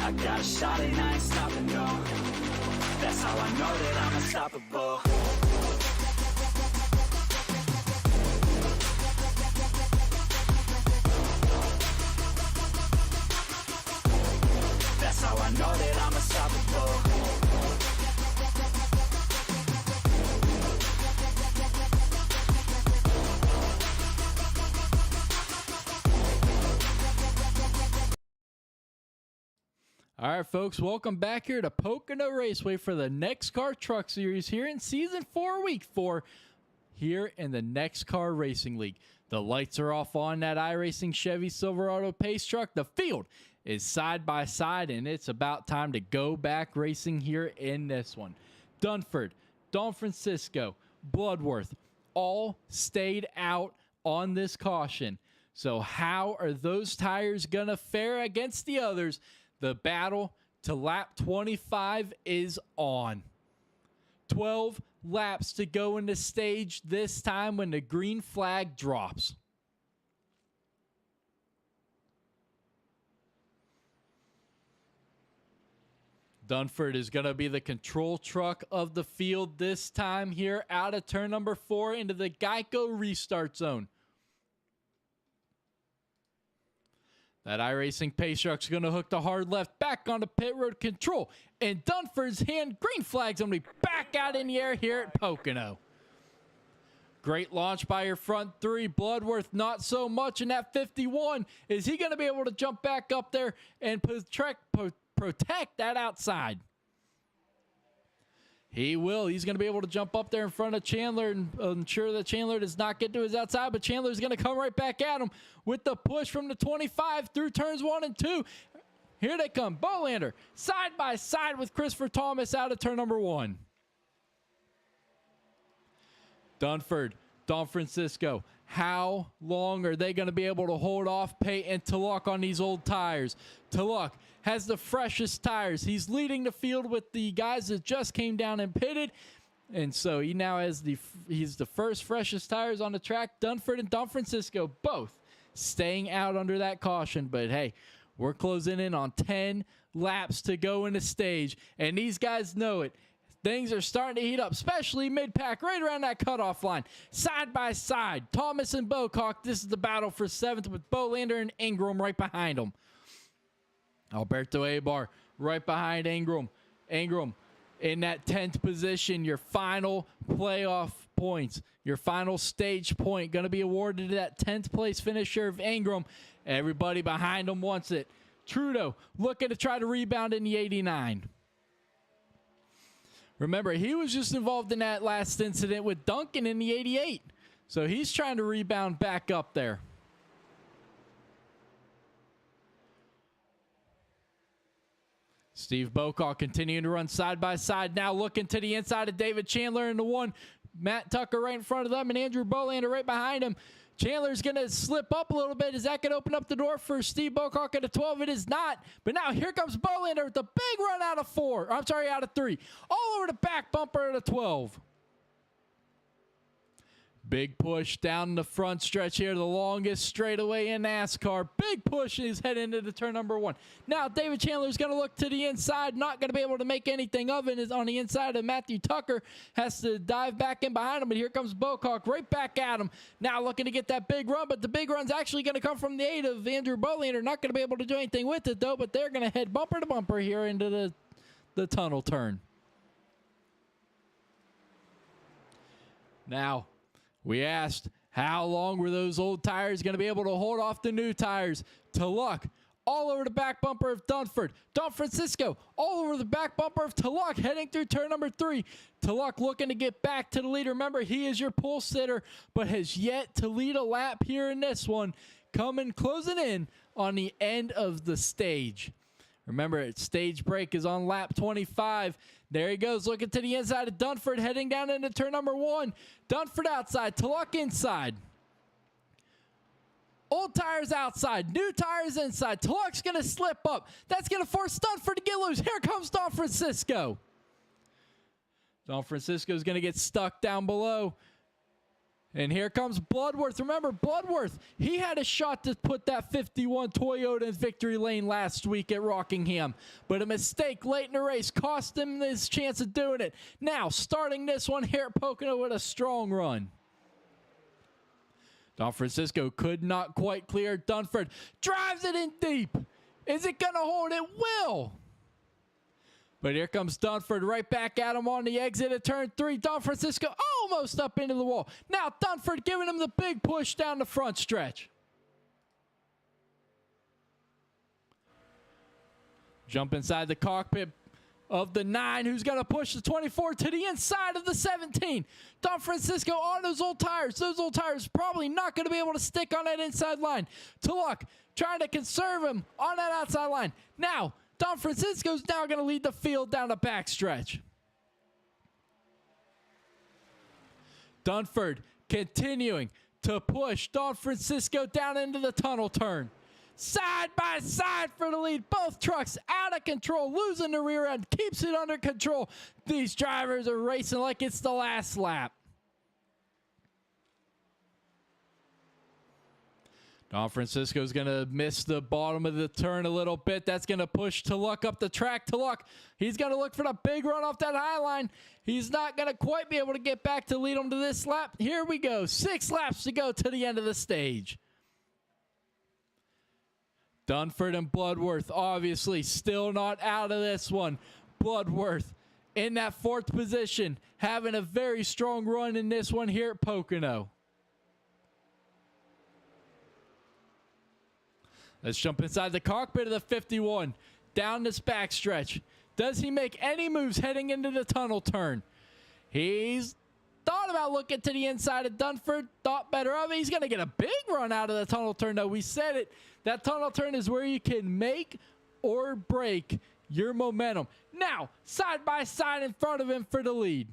I got a shot and I ain't stopping, no. That's how I know that I'm unstoppable. That's how I know that I'm unstoppable. All right, folks, welcome back here to Pocono Raceway for the NEXXTCAR Truck Series here in Season 4, Week 4, here in the NEXXTCAR Racing League. The lights are off on that iRacing Chevy Silverado Pace truck. The field is side by side, and it's about time to go back racing here in this one. Dunford, Don Francisco, Bloodworth all stayed out on this caution. So how are those tires going to fare against the others? The battle to lap 25 is on. 12 laps to go in the stage this time when the green flag drops. Dunford is going to be the control truck of the field this time here out of turn number 4 into the Geico restart zone. That iRacing Pace truck's going to hook the hard left back onto pit road control. And Dunford's hand, green flag's going to be back out in the air here at Pocono. Great launch by your front 3. Bloodworth not so much in that 51. Is he going to be able to jump back up there and protect that outside? He will. He's going to be able to jump up there in front of Chandler and ensure that Chandler does not get to his outside, but Chandler's going to come right back at him with the push from the 25 through turns 1 and 2. Here they come. Bolander side by side with Christopher Thomas out of turn number 1. Dunford, Don Francisco. How long are they going to be able to hold off Peyton Tulloch on these old tires? Tulloch has the freshest tires. He's leading the field with the guys that just came down and pitted. And so he now has he's the first freshest tires on the track. Dunford and Don Francisco both staying out under that caution. But hey, we're closing in on 10 laps to go in the stage. And these guys know it. Things are starting to heat up, especially mid-pack, right around that cutoff line. Side by side, Thomas and Bocock. This is the battle for 7th with Bolander and Ingram right behind them. Alberto Abar right behind Ingram. Ingram in that 10th position. Your final playoff points, your final stage point going to be awarded to that 10th place finisher of Ingram. Everybody behind him wants it. Trudeau looking to try to rebound in the 89. Remember, he was just involved in that last incident with Duncan in the 88. So he's trying to rebound back up there. Steve Bocock continuing to run side by side. Now looking to the inside of David Chandler in the 1. Matt Tucker right in front of them and Andrew Bolander right behind him. Chandler's going to slip up a little bit. Is that going to open up the door for Steve Bocock at a 12? It is not. But now here comes Bolander with a big run out of 4. I'm sorry, out of 3. All over the back bumper at a 12. Big push down the front stretch here, the longest straightaway in NASCAR. Big push, and he's heading into the turn number 1. Now David Chandler's going to look to the inside, not going to be able to make anything of it. Is on the inside of Matthew Tucker, has to dive back in behind him, but here comes Bocock right back at him. Now looking to get that big run, but the big run's actually going to come from the 8 of Andrew Bolander. Not going to be able to do anything with it, though, but they're going to head bumper to bumper here into the tunnel turn. Now, we asked, how long were those old tires going to be able to hold off the new tires? Tulloch all over the back bumper of Dunford. Don Francisco all over the back bumper of Tulloch heading through turn number 3. Tulloch looking to get back to the lead. Remember, he is your pole sitter, but has yet to lead a lap here in this one. Closing in on the end of the stage. Remember, stage break is on lap 25. There he goes, looking to the inside of Dunford, heading down into turn number 1. Dunford outside, Tulloch inside. Old tires outside, new tires inside. Tulloch's going to slip up. That's going to force Dunford to get loose. Here comes Don Francisco. Don Francisco's going to get stuck down below. And here comes Bloodworth. Remember, Bloodworth, he had a shot to put that 51 Toyota in victory lane last week at Rockingham. But a mistake late in the race cost him his chance of doing it. Now, starting this one here at Pocono with a strong run. Don Francisco could not quite clear. Dunford drives it in deep. Is it going to hold? It will. But here comes Dunford right back at him on the exit of turn 3. Don Francisco almost up into the wall. Now Dunford giving him the big push down the front stretch. Jump inside the cockpit of the 9, who's going to push the 24 to the inside of the 17. Don Francisco on those old tires. Those old tires probably not going to be able to stick on that inside line. Tulloch trying to conserve him on that outside line. Now, Don Francisco's now going to lead the field down the backstretch. Dunford continuing to push Don Francisco down into the tunnel turn. Side by side for the lead. Both trucks out of control, losing the rear end, keeps it under control. These drivers are racing like it's the last lap. Don Francisco's going to miss the bottom of the turn a little bit. That's going to push Tulloch up the track. Tulloch, he's going to look for the big run off that high line. He's not going to quite be able to get back to lead him to this lap. Here we go. 6 laps to go to the end of the stage. Dunford and Bloodworth obviously still not out of this one. Bloodworth in that 4th position, having a very strong run in this one here at Pocono. Let's jump inside the cockpit of the 51. Down this backstretch. Does he make any moves heading into the tunnel turn? He's thought about looking to the inside of Dunford. Thought better of it. He's going to get a big run out of the tunnel turn, though. We said it. That tunnel turn is where you can make or break your momentum. Now, side by side in front of him for the lead.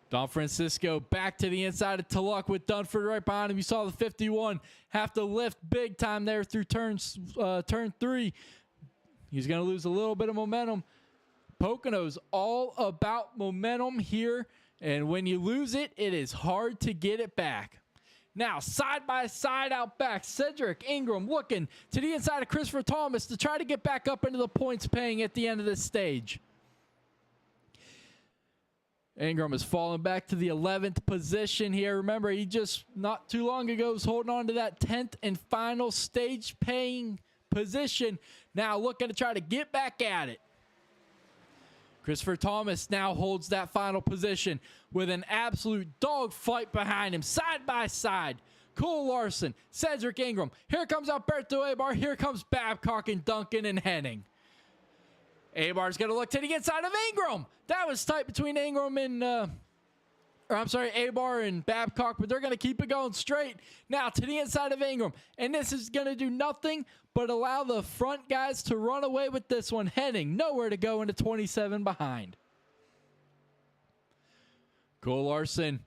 Don Francisco back to the inside of Tulloch with Dunford right behind him. You saw the 51 have to lift big time there through turn 3. He's going to lose a little bit of momentum. Pocono's all about momentum here, and when you lose it, it is hard to get it back. Now, side by side out back, Cedric Ingram looking to the inside of Christopher Thomas to try to get back up into the points paying at the end of this stage. Ingram is falling back to the 11th position here. Remember, he just not too long ago was holding on to that 10th and final stage paying position. Now looking to try to get back at it. Christopher Thomas now holds that final position with an absolute dogfight behind him, side by side. Cole Larson, Cedric Ingram. Here comes Alberto Abar. Here comes Babcock and Duncan and Henning. Abar's going to look to the inside of Ingram. That was tight between Ingram and, Abar and Babcock, but they're going to keep it going straight. Now to the inside of Ingram. And this is going to do nothing but allow the front guys to run away with this one. Henning, nowhere to go into 27 behind. Cole Larson,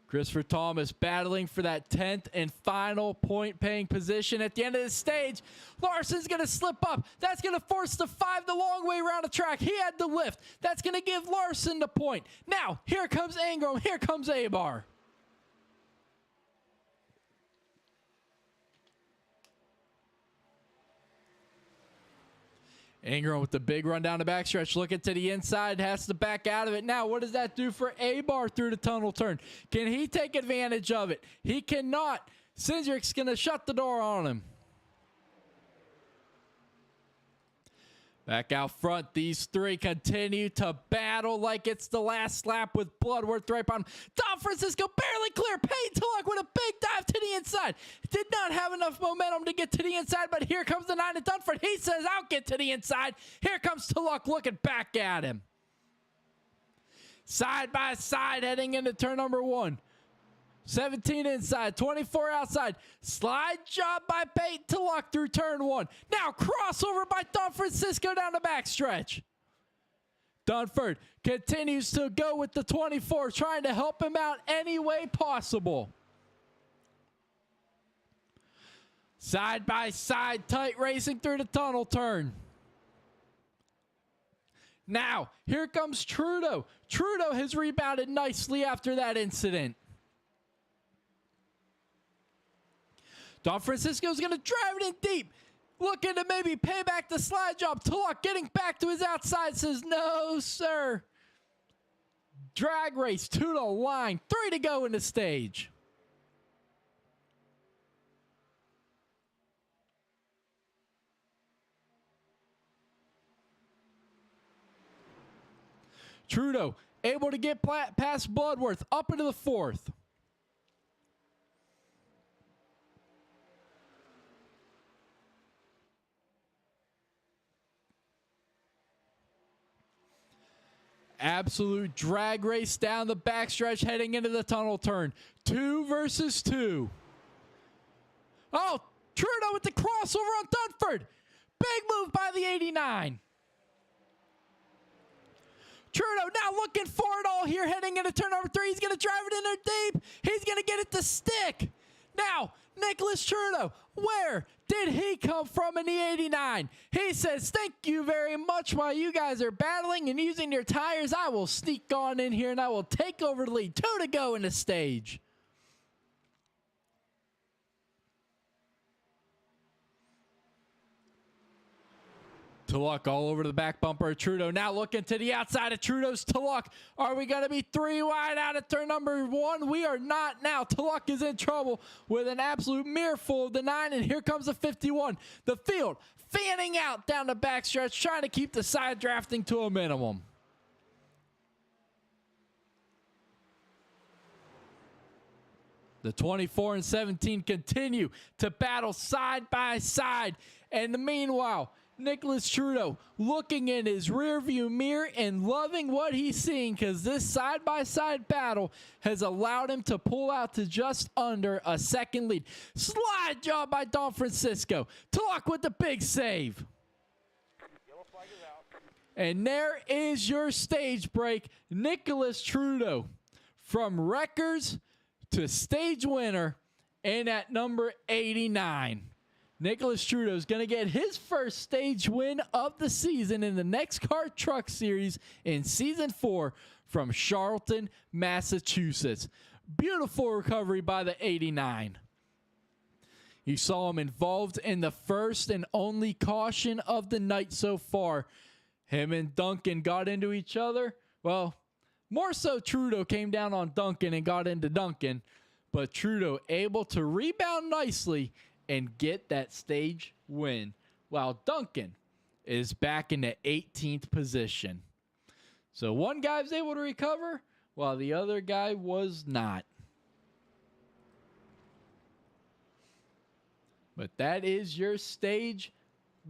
Christopher Thomas battling for that 10th and final point-paying position at the end of the stage. Larson's going to slip up. That's going to force the 5 the long way around the track. He had the lift. That's going to give Larson the point. Now, here comes Ingram. Here comes Abar. Ingram with the big run down the backstretch, looking to the inside, has to back out of it. Now, what does that do for Abar through the tunnel turn? Can he take advantage of it? He cannot. Cindric's going to shut the door on him. Back out front, these three continue to battle like it's the last lap with Bloodworth right behind him. Don Francisco barely clear. Payne Tulloch with a big dive to the inside. Did not have enough momentum to get to the inside, but here comes the 9 of Dunford. He says, I'll get to the inside. Here comes Tulloch looking back at him. Side by side heading into turn number 1. 17 inside, 24 outside. Slide job by Payton Tulloch through turn 1. Now crossover by Don Francisco down the backstretch. Dunford continues to go with the 24, trying to help him out any way possible. Side by side, tight racing through the tunnel turn. Now, here comes Trudeau. Trudeau has rebounded nicely after that incident. Don Francisco's going to drive it in deep. Looking to maybe pay back the slide job. Tulloch getting back to his outside says, no, sir. Drag race to the line. 3 to go in the stage. Trudeau able to get past Bloodworth up into the 4th. Absolute drag race down the backstretch heading into the tunnel turn. 2 versus 2. Oh, Trudeau with the crossover on Dunford. Big move by the 89. Trudeau now looking for it all here heading into turn number 3. He's going to drive it in there deep. He's going to get it to stick. Now, Nicholas Trudeau, where did he come from in the 89? He says, thank you very much. While you guys are battling and using your tires, I will sneak on in here and I will take over the lead. 2 to go in the stage. Tulloch all over the back bumper of Trudeau. Now looking to the outside of Trudeau's Tulloch. Are we going to be 3 wide out of turn number 1? We are not now. Tulloch is in trouble with an absolute mirrorful of the 9, and here comes the 51. The field fanning out down the backstretch, trying to keep the side drafting to a minimum. The 24 and 17 continue to battle side by side, and meanwhile, Nicholas Trudeau looking in his rearview mirror and loving what he's seeing, because this side-by-side battle has allowed him to pull out to just under a second lead. Slide job by Don Francisco. Tulloch with the big save. And there is your stage break. Nicholas Trudeau from wreckers to stage winner, and at number 89. Nicholas Trudeau is going to get his first stage win of the season in the NEXXTCAR Truck Series in Season 4 from Charlton, Massachusetts. Beautiful recovery by the 89. You saw him involved in the first and only caution of the night so far. Him and Duncan got into each other. Well, more so Trudeau came down on Duncan and got into Duncan, but Trudeau able to rebound nicely and get that stage win, while Duncan is back in the 18th position. So one guy was able to recover, while the other guy was not. But that is your stage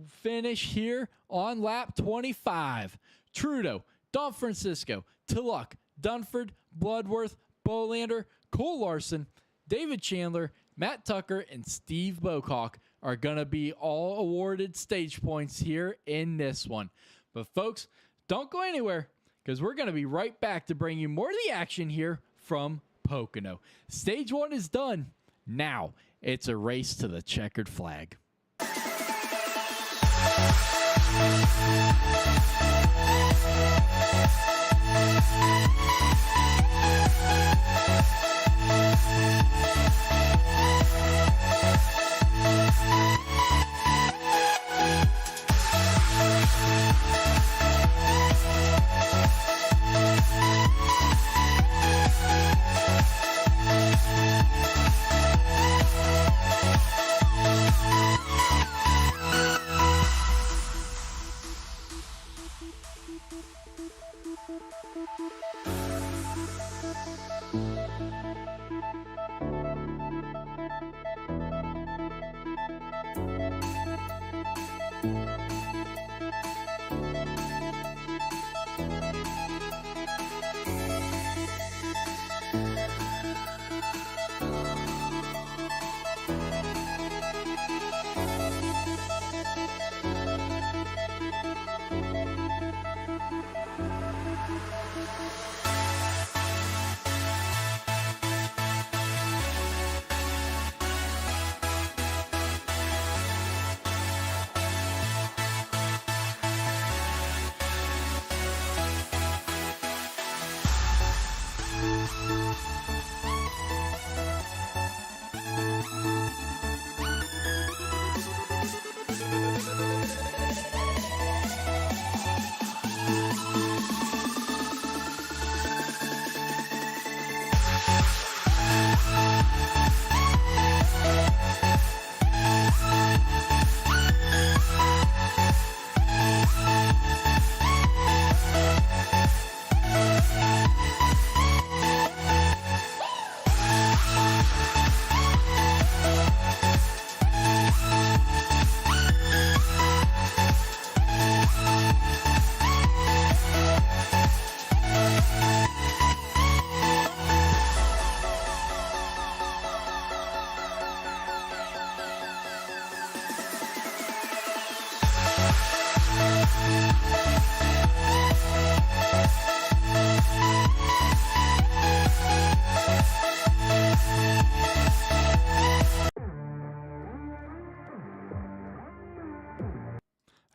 finish here on lap 25. Trudeau, Don Francisco, Tulloch, Dunford, Bloodworth, Bolander, Cole Larson, David Chandler, Matt Tucker, and Steve Bocock are going to be all awarded stage points here in this one. But folks, don't go anywhere, because we're going to be right back to bring you more of the action here from Pocono. Stage 1 is done. Now it's a race to the checkered flag.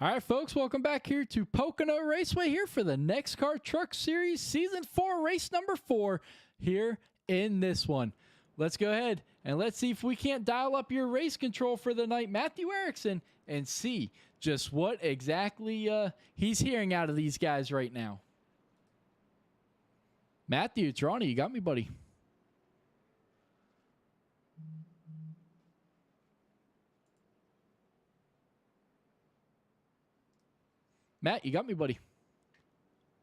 All right, folks, welcome back here to Pocono Raceway here for the NEXXTCAR Truck Series Season 4, race number 4 here in this one. Let's go ahead and let's see if we can't dial up your race control for the night, Matthew Erickson, and see just what exactly he's hearing out of these guys right now. Matthew, it's Ronnie. You got me, buddy. Matt, you got me, buddy.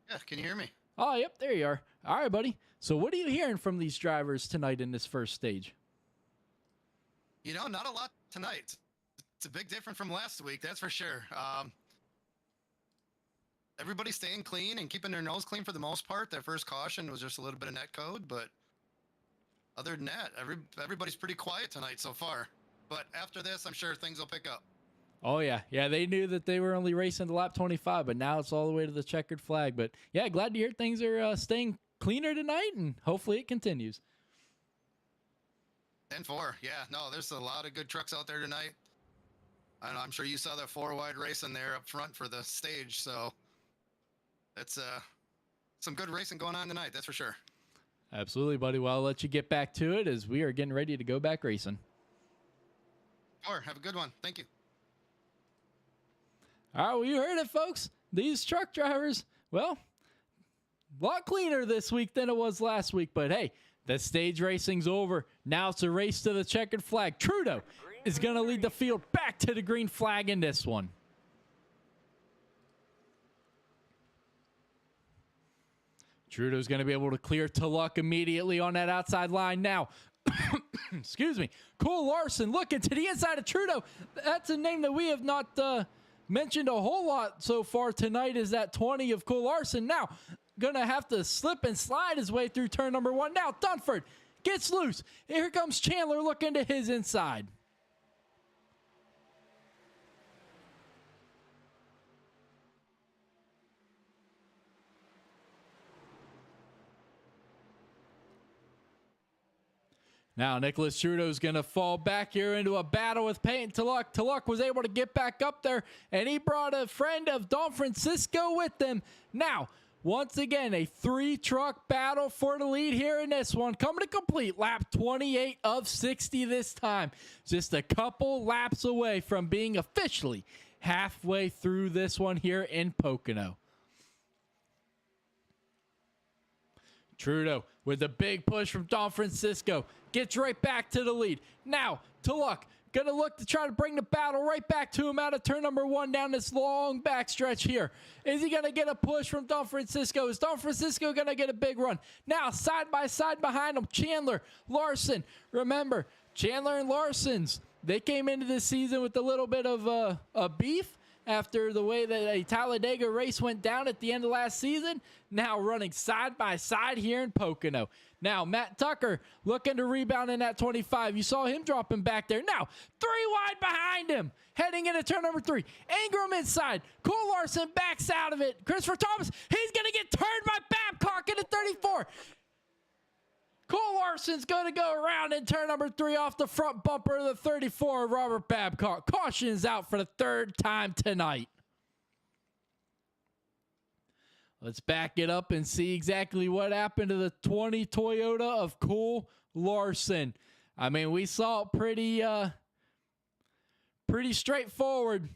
Yeah, can you hear me? Oh, yep, there you are. All right, buddy. So what are you hearing from these drivers tonight in this first stage? You know, not a lot tonight. It's a big difference from last week, that's for sure. Everybody's staying clean and keeping their nose clean for the most part. That first caution was just a little bit of net code, but other than that, everybody's pretty quiet tonight so far. But after this, I'm sure things will pick up. Oh, yeah. Yeah, they knew that they were only racing to lap 25, but now it's all the way to the checkered flag. But, yeah, glad to hear things are staying cleaner tonight, and hopefully it continues. 10-4, yeah. No, there's a lot of good trucks out there tonight. I'm sure you saw that 4-wide racing there up front for the stage, so it's some good racing going on tonight, that's for sure. Absolutely, buddy. Well, I'll let you get back to it as we are getting ready to go back racing. Sure, have a good one. Thank you. All right, well, you heard it, folks. These truck drivers, well, a lot cleaner this week than it was last week. But, hey, the stage racing's over. Now it's a race to the checkered flag. Trudeau is going to lead the field back to the green flag in this one. Trudeau's going to be able to clear to Luck immediately on that outside line now. Excuse me. Cole Larson looking to the inside of Trudeau. That's a name that we have not mentioned a whole lot so far tonight, is that 20 of Cole Larson. Now, going to have to slip and slide his way through turn number 1. Now, Dunford gets loose. Here comes Chandler looking to his inside. Now, Nicholas Trudeau's going to fall back here into a battle with Peyton Tulloch. Tulloch was able to get back up there, and he brought a friend of Don Francisco with him. Now, once again, a 3-truck battle for the lead here in this one. Coming to complete lap 28 of 60 this time. Just a couple laps away from being officially halfway through this one here in Pocono. Trudeau with a big push from Don Francisco. Gets right back to the lead. Now, Tulloch gonna look to try to bring the battle right back to him out of turn number 1 down this long backstretch here. Is he gonna get a push from Don Francisco? Is Don Francisco gonna get a big run? Now, side by side behind him, Chandler, Larson. Remember, Chandler and Larson's, they came into this season with a little bit of a beef after the way that a Talladega race went down at the end of last season. Now running side by side here in Pocono. Now Matt Tucker looking to rebound in that 25. You saw him dropping back there. Now 3 wide behind him. Heading into turn number 3. Ingram inside. Cole Larson backs out of it. Christopher Thomas, he's going to get turned by Babcock into 34. Cole Larson's going to go around in turn number 3 off the front bumper of the 34 of Robert Babcock. Caution is out for the 3rd time tonight. Let's back it up and see exactly what happened to the 20 Toyota of Cole Larson. I mean, we saw it pretty straightforward.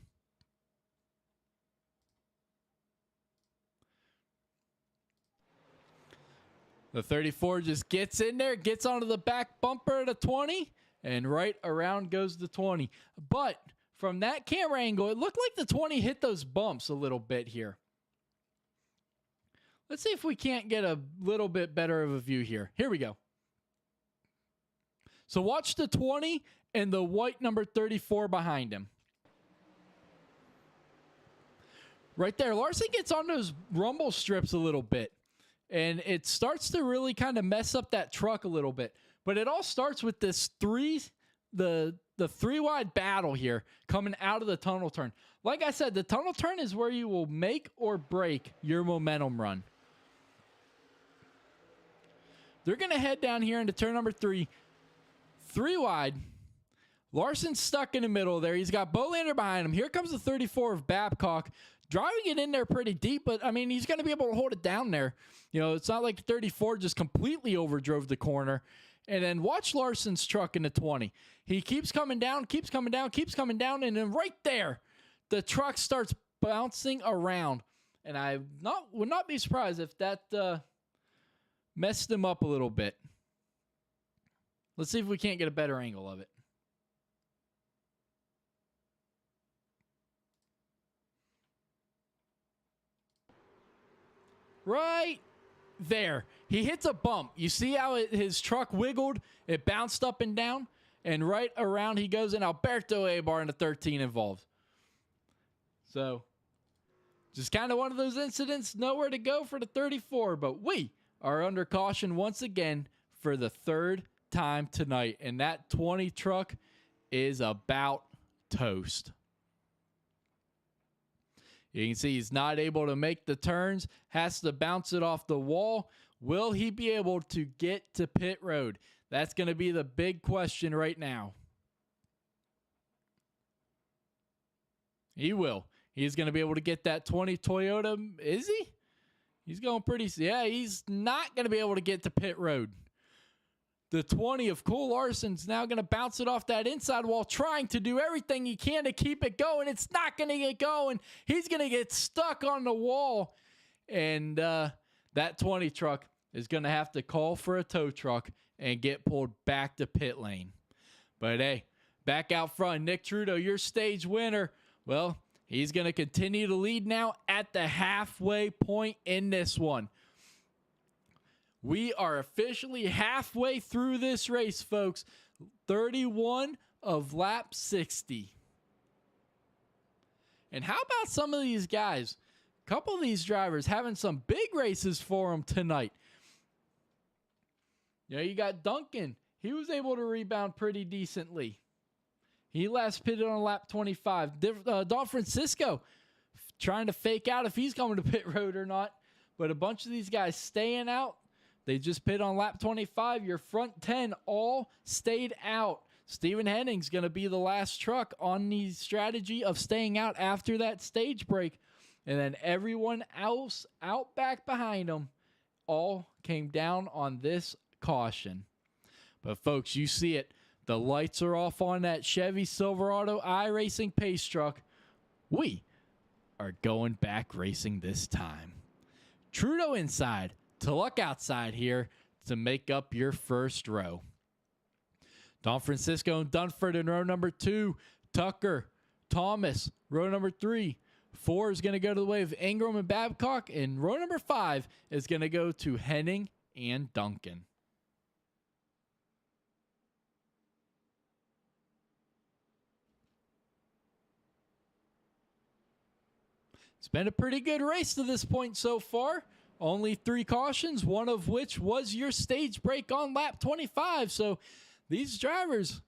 The 34 just gets in there, gets onto the back bumper of the 20, and right around goes the 20. But from that camera angle, it looked like the 20 hit those bumps a little bit here. Let's see if we can't get a little bit better of a view here. Here we go. So watch the 20 and the white number 34 behind him. Right there, Larson gets on those rumble strips a little bit. And it starts to really kind of mess up that truck a little bit. But it all starts with this the the 3-wide battle here coming out of the tunnel turn. Like I said, the tunnel turn is where you will make or break your momentum run. They're going to head down here into turn number 3. 3 wide. Larson's stuck in the middle there. He's got Bolander behind him. Here comes the 34 of Babcock. Driving it in there pretty deep, but, I mean, he's going to be able to hold it down there. You know, it's not like the 34 just completely overdrove the corner. And then watch Larson's truck in the 20. He keeps coming down, keeps coming down, keeps coming down, and then right there, the truck starts bouncing around. And I would not be surprised if that messed him up a little bit. Let's see if we can't get a better angle of it. Right there. He hits a bump. You see how his truck wiggled? It bounced up and down. And right around he goes, and Alberto Abar in the 13 involved. So, just kind of one of those incidents. Nowhere to go for the 34. But we are under caution once again for the 3rd time tonight. And that 20 truck is about toast. You can see he's not able to make the turns, has to bounce it off the wall. Will he be able to get to pit road? That's going to be the big question right now. He will. He's going to be able to get that 20 Toyota. Is he? He's going pretty. Yeah, he's not going to be able to get to pit road. The 20 of Cole Larson's now going to bounce it off that inside wall, trying to do everything he can to keep it going. It's not going to get going. He's going to get stuck on the wall. And that 20 truck is going to have to call for a tow truck and get pulled back to pit lane. But hey, back out front, Nick Trudeau, your stage winner. Well, he's going to continue to lead now at the halfway point in this one. We are officially halfway through this race, folks. 31 of lap 60. And how about some of these guys? A couple of these drivers having some big races for them tonight. You know, you got Duncan. He was able to rebound pretty decently. He last pitted on lap 25. Don Francisco trying to fake out if he's coming to pit road or not. But a bunch of these guys staying out. They just pit on lap 25. Your front 10 all stayed out. Steven Henning's going to be the last truck on the strategy of staying out after that stage break. And then everyone else out back behind them all came down on this caution. But folks, you see it. The lights are off on that Chevy Silverado iRacing pace truck. We are going back racing this time. Trudeau inside. To luck outside here to make up your first row. Don Francisco and Dunford in row number 2. Tucker, Thomas, row number 3. 4 is going to go to the way of Ingram and Babcock. And row number 5 is going to go to Henning and Duncan. It's been a pretty good race to this point so far. Only 3 cautions, one of which was your stage break on lap 25. So these drivers,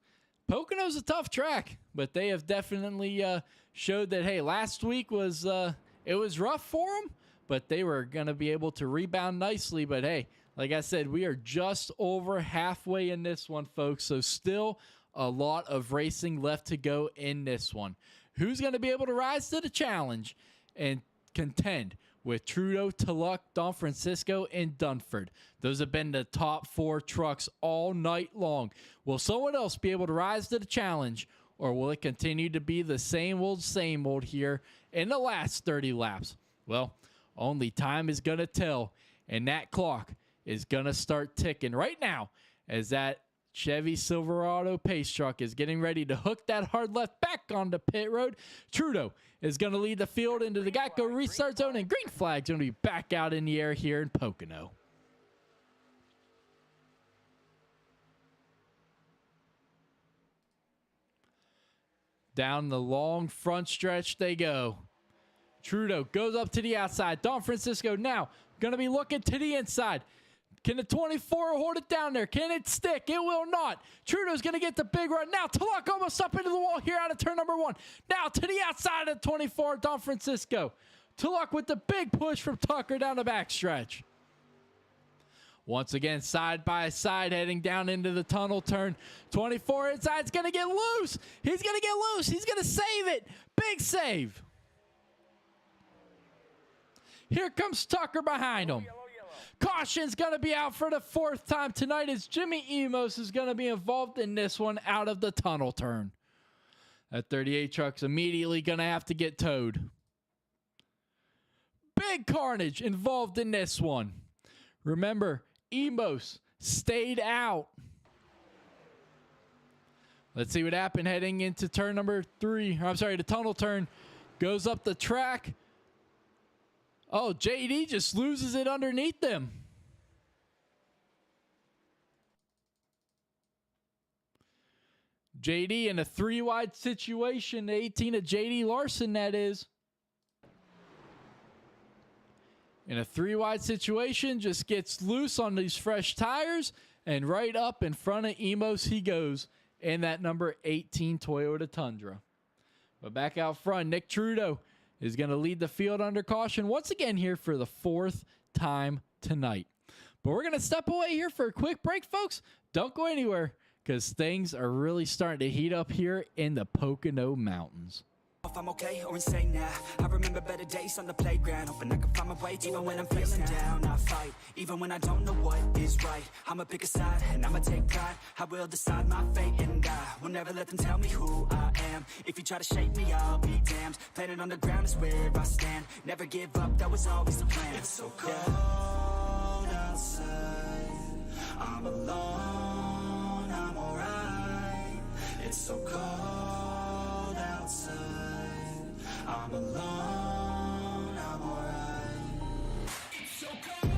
Pocono's a tough track, but they have definitely showed that, hey, last week was it was rough for them, but they were going to be able to rebound nicely. But hey, like I said, we are just over halfway in this one, folks. So still a lot of racing left to go in this one. Who's going to be able to rise to the challenge and contend with Trudeau, Tulloch, Don Francisco, and Dunford? Those have been the top 4 trucks all night long. Will someone else be able to rise to the challenge, or will it continue to be the same old here in the last 30 laps? Well, only time is going to tell, and that clock is going to start ticking right now as that Chevy Silverado pace truck is getting ready to hook that hard left back onto pit road. Trudeau is going to lead the field into the Geico restart zone, and green flag's going to be back out in the air here in Pocono. Down the long front stretch they go. Trudeau goes up to the outside. Don Francisco now going to be looking to the inside. Can the 24 hold it down there? Can it stick? It will not. Trudeau's going to get the big run. Now, Tulloch almost up into the wall here out of turn number 1. Now to the outside of 24, Don Francisco. Tulloch with the big push from Tucker down the backstretch. Once again, side by side, heading down into the tunnel turn. 24 inside's going to get loose. He's going to get loose. He's going to save it. Big save. Here comes Tucker behind him. Caution's going to be out for the 4th time tonight as Jimmy Emos is going to be involved in this one out of the tunnel turn. That 38 truck's immediately going to have to get towed. Big carnage involved in this one. Remember, Emos stayed out. Let's see what happened heading into turn number 3. I'm sorry, the tunnel turn goes up the track. Oh, JD just loses it underneath them. JD in a 3-wide situation, 18 of JD Larson, that is. In a 3-wide situation, just gets loose on these fresh tires, and right up in front of Emos he goes in that number 18 Toyota Tundra. But back out front, Nick Trudeau is going to lead the field under caution once again here for the 4th time tonight. But we're going to step away here for a quick break, folks. Don't go anywhere because things are really starting to heat up here in the Pocono Mountains. If I'm okay or insane now, I remember better days on the playground, hoping I can find my way. Even when I'm feeling down, I fight. Even when I don't know what is right, I'ma pick a side and I'ma take pride. I will decide my fate and I will never let them tell me who I am. If you try to shake me, I'll be damned. Planet on the ground is where I stand. Never give up, that was always the plan. It's so cold outside, I'm alone, I'm alright. It's so cold outside, I'm alone, I'm alright. So cold.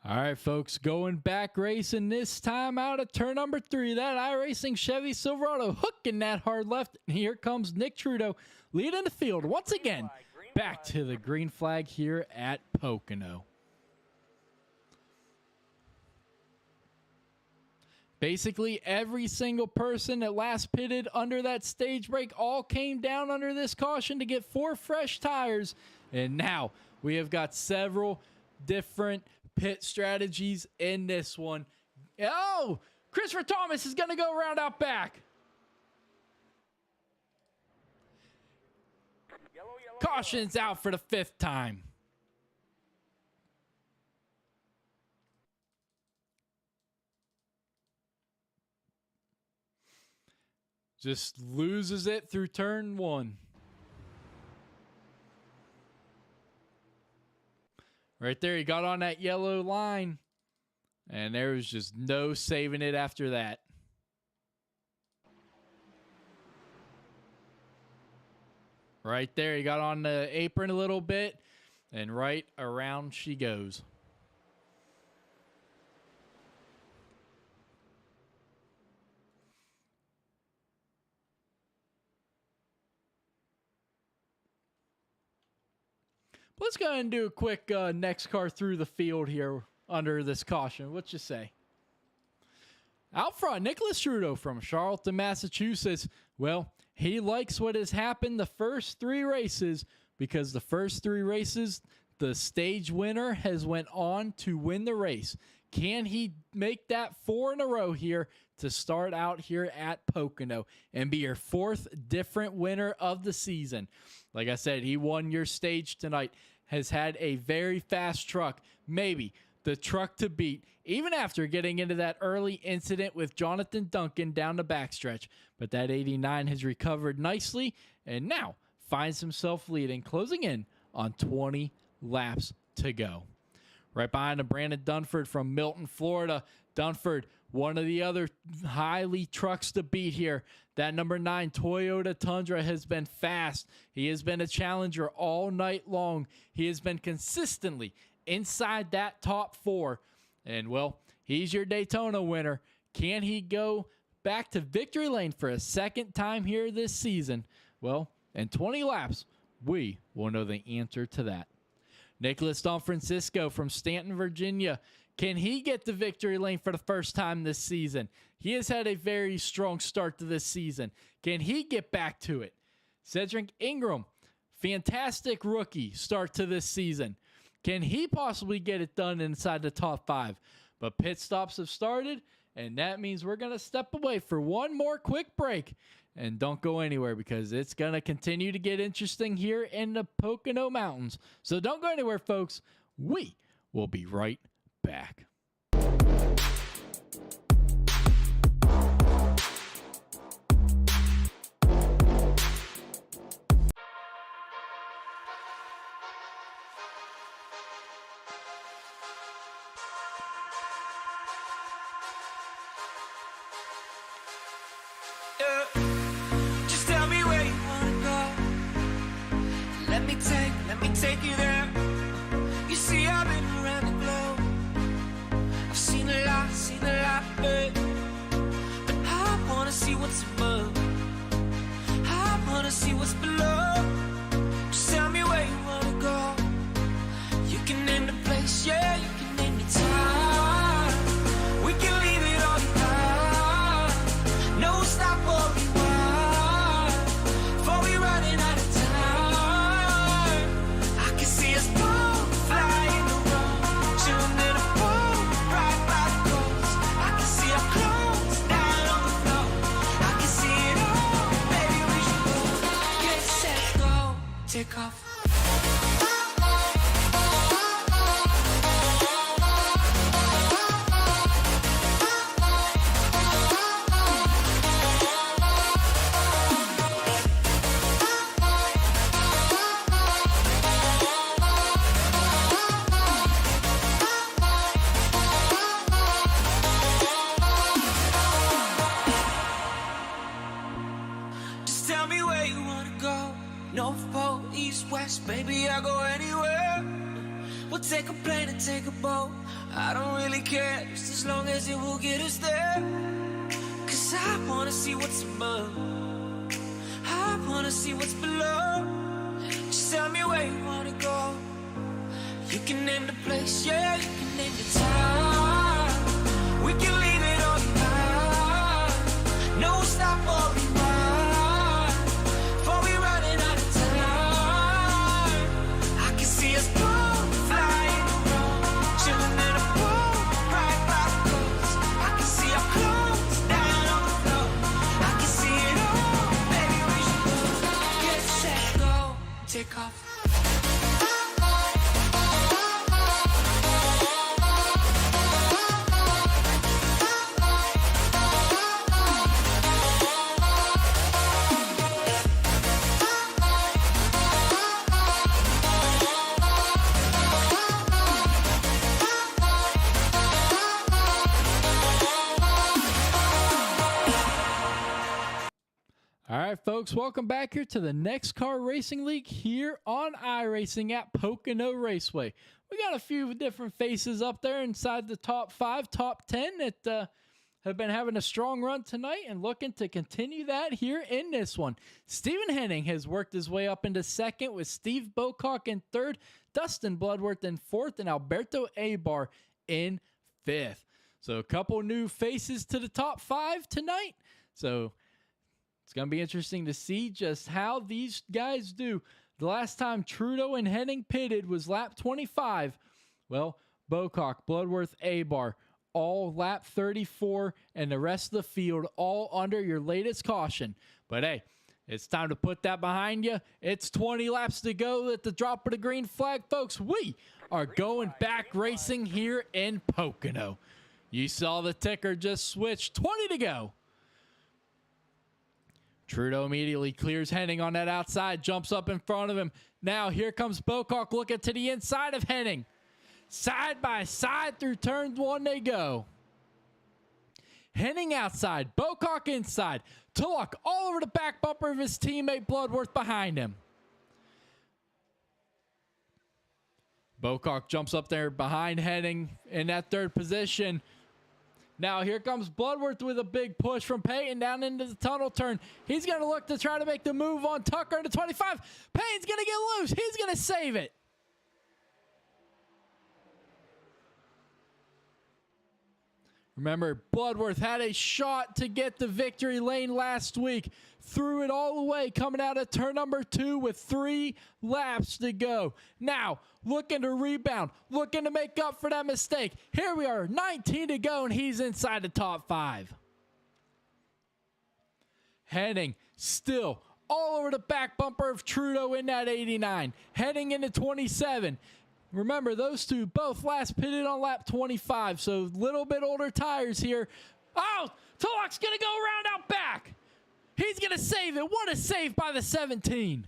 All right, folks, going back racing this time out of turn number 3. That iRacing Chevy Silverado hooking that hard left. And here comes Nick Trudeau leading the field once again. Back to the green flag here at Pocono. Basically, every single person that last pitted under that stage break all came down under this caution to get 4 fresh tires. And now we have got several different pit strategies in this one. Oh, Christopher Thomas is going to go around out back. Caution's out for the 5th time. Just loses it through turn 1. Right there, he got on that yellow line, and there was just no saving it after that. Right there, he got on the apron a little bit, and right around she goes. Let's go ahead and do a quick NEXXTCAR through the field here under this caution. What you say? Out front, Nicholas Trudeau from Charlton, Massachusetts. Well, he likes what has happened the first 3 races, because the first 3 races, the stage winner has went on to win the race. Can he make that 4 in a row here to start out here at Pocono and be your 4th different winner of the season? Like I said, he won your stage tonight, has had a very fast truck, maybe the truck to beat, even after getting into that early incident with Jonathan Duncan down the backstretch. But that 89 has recovered nicely and now finds himself leading, closing in on 20 laps to go. Right behind him, Brandon Dunford from Milton, Florida. Dunford, one of the other highly trucks to beat here. That number 9 Toyota Tundra has been fast. He has been a challenger all night long. He has been consistently inside that top 4. And, well, he's your Daytona winner. Can he go back to victory lane for a 2nd time here this season? Well, in 20 laps, we will know the answer to that. Nicholas Don Francisco from Stanton, Virginia. Can he get the victory lane for the first time this season? He has had a very strong start to this season. Can he get back to it? Cedric Ingram, fantastic rookie start to this season. Can he possibly get it done inside the top 5? But pit stops have started, and that means we're going to step away for one more quick break. And don't go anywhere, because it's going to continue to get interesting here in the Pocono Mountains. So don't go anywhere, folks. We will be right back. Just tell me where you wanna go. Let me take you there. You see, I've been around the globe. I've seen a lot, but I wanna see what's above. I wanna see what's below. Just tell me where you wanna go. You can name the place, yeah, you can name the time. We can leave it all behind. No stop or rewind. Before we running out of time, I can see us both flying around, chilling in a boat. take a plane and take a boat. I don't really care, just as long as it will get us there. Cause I wanna see what's above, I wanna see what's below. Just tell me where you wanna go. You can name the place, yeah, you can name the time. We can leave it all behind. No stop or rewind. Before we running out of time. I can see us both flying around, chilling in a pool right by the coast. I can see our clothes down on the floor. I can see it all, baby, we should go. Get set, go, take off. All right, folks, welcome back here to the NEXXTCAR Racing League here on iRacing at Pocono Raceway. We got a few different faces up there inside the top 5, top 10 that have been having a strong run tonight and looking to continue that here in this one. Stephen Henning has worked his way up into second with Steve Bocock in third, Dustin Bloodworth in fourth, and Alberto Abar in fifth. So a couple new faces to the top 5 tonight. So it's going to be interesting to see just how these guys do. The last time Trudeau and Henning pitted was lap 25. Well, Bocock, Bloodworth, Abar, all lap 34, and the rest of the field all under your latest caution. But hey, it's time to put that behind you. It's 20 laps to go at the drop of the green flag, folks. We are going back racing here in Pocono. You saw the ticker just switch. 20 to go. Trudeau immediately clears Henning on that outside, jumps up in front of him. Now here comes Bocock looking to the inside of Henning. Side by side through turn 1 they go. Henning outside, Bocock inside. Tulloch all over the back bumper of his teammate Bloodworth behind him. Bocock jumps up there behind Henning in that third position. Now here comes Bloodworth with a big push from Payton down into the tunnel turn. He's going to look to try to make the move on Tucker into 25. Payton's going to get loose. He's going to save it. Remember, Bloodworth had a shot to get the victory lane last week. Threw it all the way coming out of turn number 2 with 3 laps to go. Now, looking to rebound, looking to make up for that mistake. Here we are, 19 to go, and he's inside the top 5. Henning still all over the back bumper of Trudeau in that 89. Heading into 27. Remember, those two both last pitted on lap 25, so a little bit older tires here. Oh, Tulloch's going to go around out back. He's going to save it. What a save by the 17.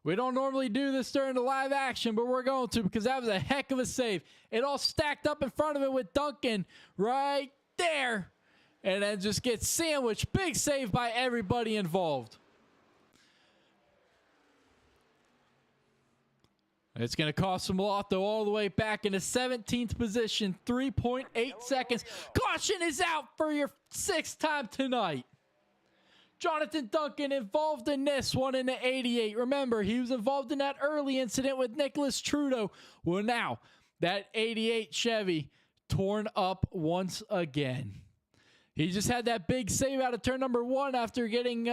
We don't normally do this during the live action, but we're going to because that was a heck of a save. It all stacked up in front of it with Duncan right there. And then just gets sandwiched. Big save by everybody involved. It's going to cost him a lot, though, all the way back into 17th position, 3.8 seconds. Caution is out for your 6th time tonight. Jonathan Duncan involved in this one in the 88. Remember, he was involved in that early incident with Nicholas Trudeau. Well, now, that 88 Chevy torn up once again. He just had that big save out of turn number 1 after getting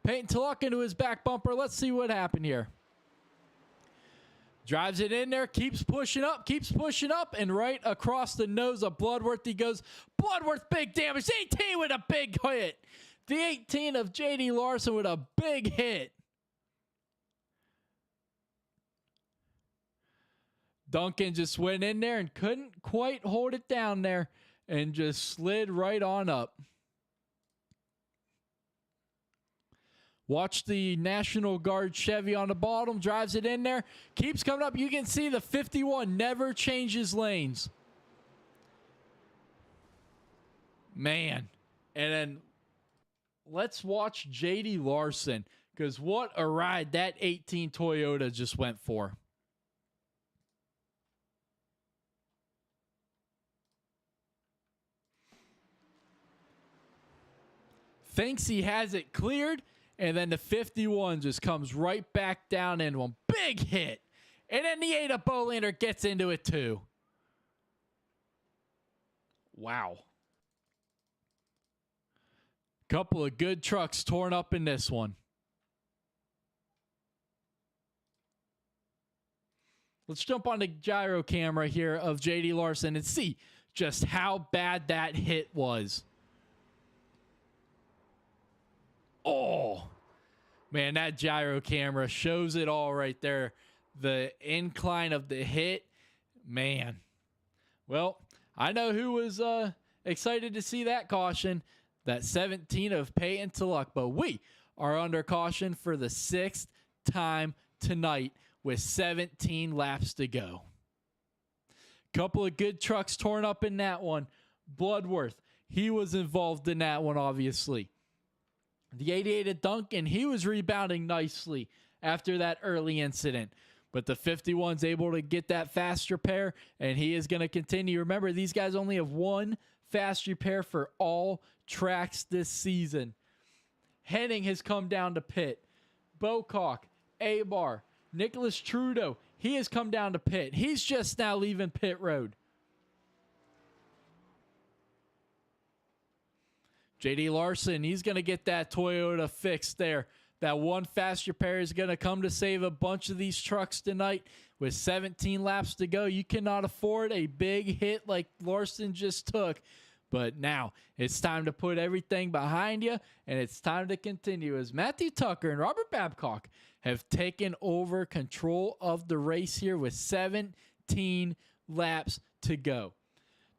Payton Tulloch into his back bumper. Let's see what happened here. Drives it in there, keeps pushing up, and right across the nose of Bloodworth he goes. Bloodworth, big damage. 18 with a big hit. The 18 of J.D. Larson with a big hit. Duncan just went in there and couldn't quite hold it down there and just slid right on up. Watch the National Guard Chevy on the bottom, drives it in there, keeps coming up. You can see the 51 never changes lanes. Man. And then let's watch J.D. Larson because what a ride that 18 Toyota just went for. Thinks he has it cleared, and then the 51 just comes right back down into him. Big hit. And then the Ada Bolander gets into it too. Wow. Couple of good trucks torn up in this one. Let's jump on the gyro camera here of J.D. Larson and see just how bad that hit was. Oh, man, that gyro camera shows it all right there. The incline of the hit, man. Well, I know who was excited to see that caution, that 17 of Peyton to Luck, but we are under caution for the 6th time tonight with 17 laps to go. Couple of good trucks torn up in that one. Bloodworth, he was involved in that one, obviously. The 88 at Duncan, he was rebounding nicely after that early incident. But the 51's able to get that fast repair, and he is going to continue. Remember, these guys only have one fast repair for all tracks this season. Henning has come down to pit. Bocock, A-Bar, Nicholas Trudeau, he has come down to pit. He's just now leaving pit road. J.D. Larson, he's going to get that Toyota fixed there. That one fast repair is going to come to save a bunch of these trucks tonight. With 17 laps to go, you cannot afford a big hit like Larson just took. But now it's time to put everything behind you, and it's time to continue as Matthew Tucker and Robert Babcock have taken over control of the race here with 17 laps to go.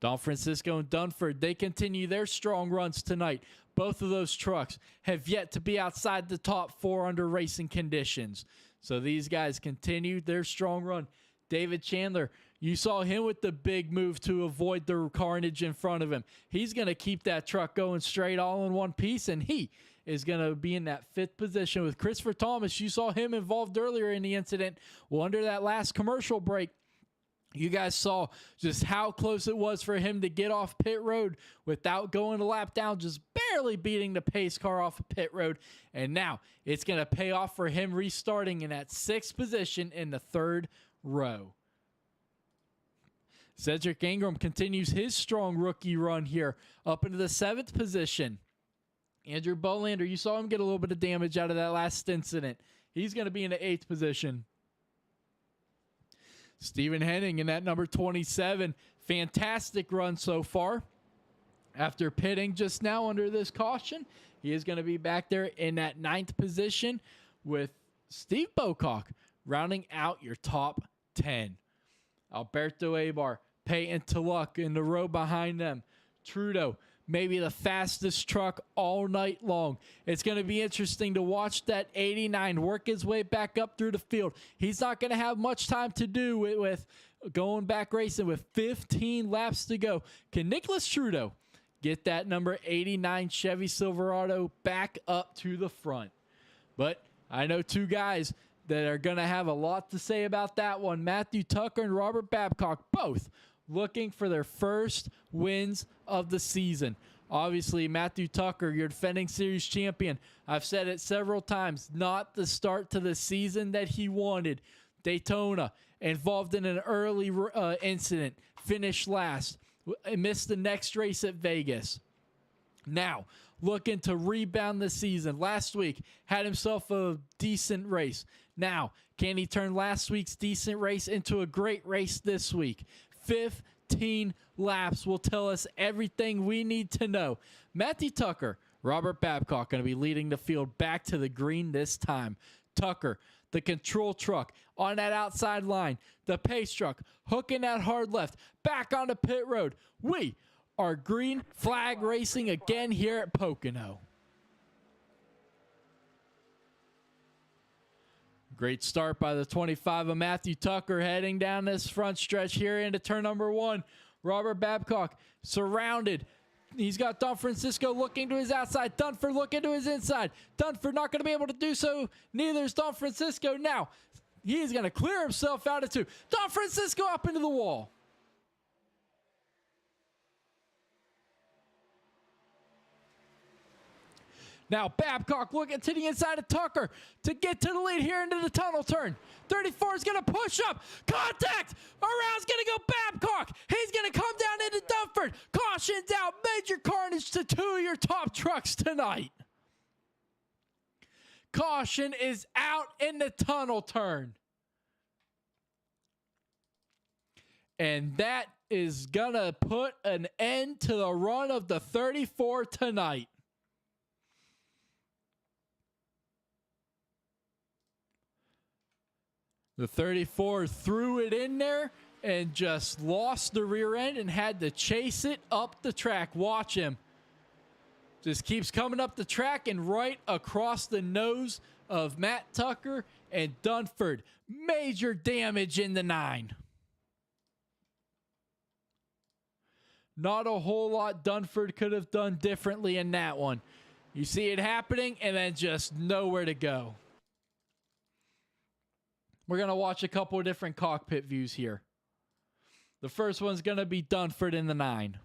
Don Francisco and Dunford, they continue their strong runs tonight. Both of those trucks have yet to be outside the top 4 under racing conditions. So these guys continue their strong run. David Chandler, you saw him with the big move to avoid the carnage in front of him. He's going to keep that truck going straight all in one piece, and he is going to be in that 5th position with Christopher Thomas. You saw him involved earlier in the incident. Well, under that last commercial break, you guys saw just how close it was for him to get off pit road without going a lap down, just barely beating the pace car off of pit road. And now it's going to pay off for him restarting in that 6th position in the 3rd row. Cedric Ingram continues his strong rookie run here up into the 7th position. Andrew Bolander, you saw him get a little bit of damage out of that last incident. He's going to be in the 8th position. Stephen Henning in that number 27. Fantastic run so far. After pitting just now under this caution, he is going to be back there in that 9th position with Steve Bocock rounding out your top 10. Alberto Abar, Peyton Tulluck in the row behind them. Trudeau, maybe the fastest truck all night long. It's going to be interesting to watch that 89 work his way back up through the field. He's not going to have much time to do with going back racing with 15 laps to go. Can Nicholas Trudeau get that number 89 Chevy Silverado back up to the front? But I know two guys that are going to have a lot to say about that one. Matthew Tucker and Robert Babcock, both looking for their first wins of the season. Obviously, Matthew Tucker, your defending series champion. I've said it several times, not the start to the season that he wanted. Daytona, involved in an early incident, finished last, missed the next race at Vegas. Now, looking to rebound the season. Last week, had himself a decent race. Now, can he turn last week's decent race into a great race this week? 15 laps will tell us everything we need to know. Matthew Tucker, Robert Babcock going to be leading the field back to the green this time. Tucker, the control truck on that outside line. The pace truck hooking that hard left back onto pit road. We are green flag racing again here at Pocono. Great start by the 25 of Matthew Tucker heading down this front stretch here into turn number 1. Robert Babcock surrounded He's got Don Francisco looking to his outside. Dunford looking to his inside. Dunford not going to be able to do so. Neither is Don Francisco. Now, he's going to clear himself out of two. Don Francisco up into the wall. Now Babcock looking to the inside of Tucker to get to the lead here into the tunnel turn. 34 is going to push up. Contact! Around's going to go Babcock. He's going to come down into Dunford. Caution's out. Major carnage to two of your top trucks tonight. Caution is out in the tunnel turn. And that is going to put an end to the run of the 34 tonight. The 34 threw it in there and just lost the rear end and had to chase it up the track. Watch him. Just keeps coming up the track and right across the nose of Matt Tucker and Dunford. Major damage in the 9. Not a whole lot Dunford could have done differently in that one. You see it happening and then just nowhere to go. We're going to watch a couple of different cockpit views here. The first one's going to be Dunford in the 9.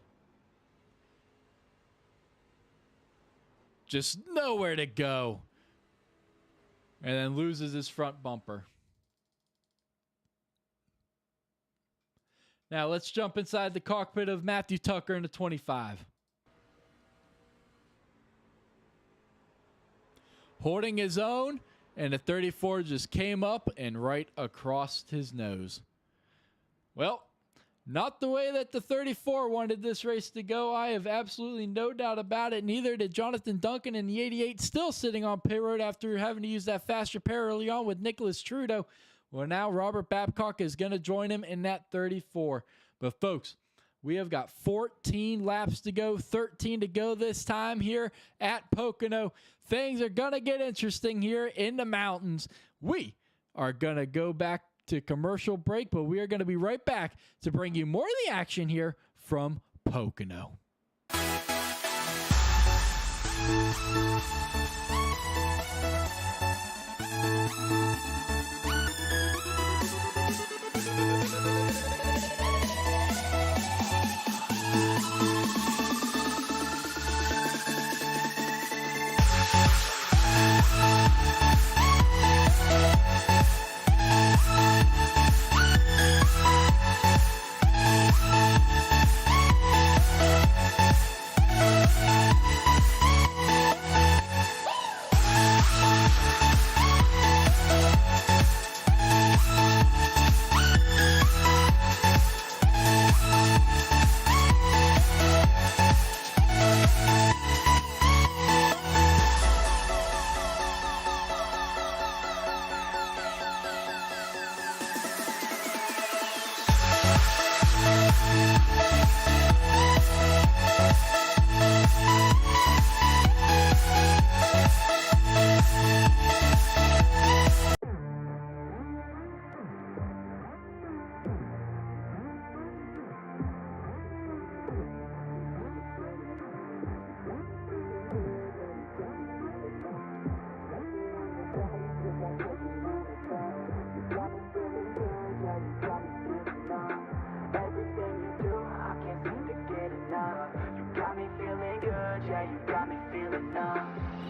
Just nowhere to go. And then loses his front bumper. Now let's jump inside the cockpit of Matthew Tucker in the 25. Holding his own. And the 34 just came up and right across his nose. Well, not the way that the 34 wanted this race to go. I have absolutely no doubt about it. Neither did Jonathan Duncan in the 88, still sitting on pit road after having to use that fast repair early on with Nicholas Trudeau. Well, now Robert Babcock is going to join him in that 34. But, folks, we have got 14 laps to go, 13 to go this time here at Pocono. Things are going to get interesting here in the mountains. We are going to go back to commercial break, but we are going to be right back to bring you more of the action here from Pocono.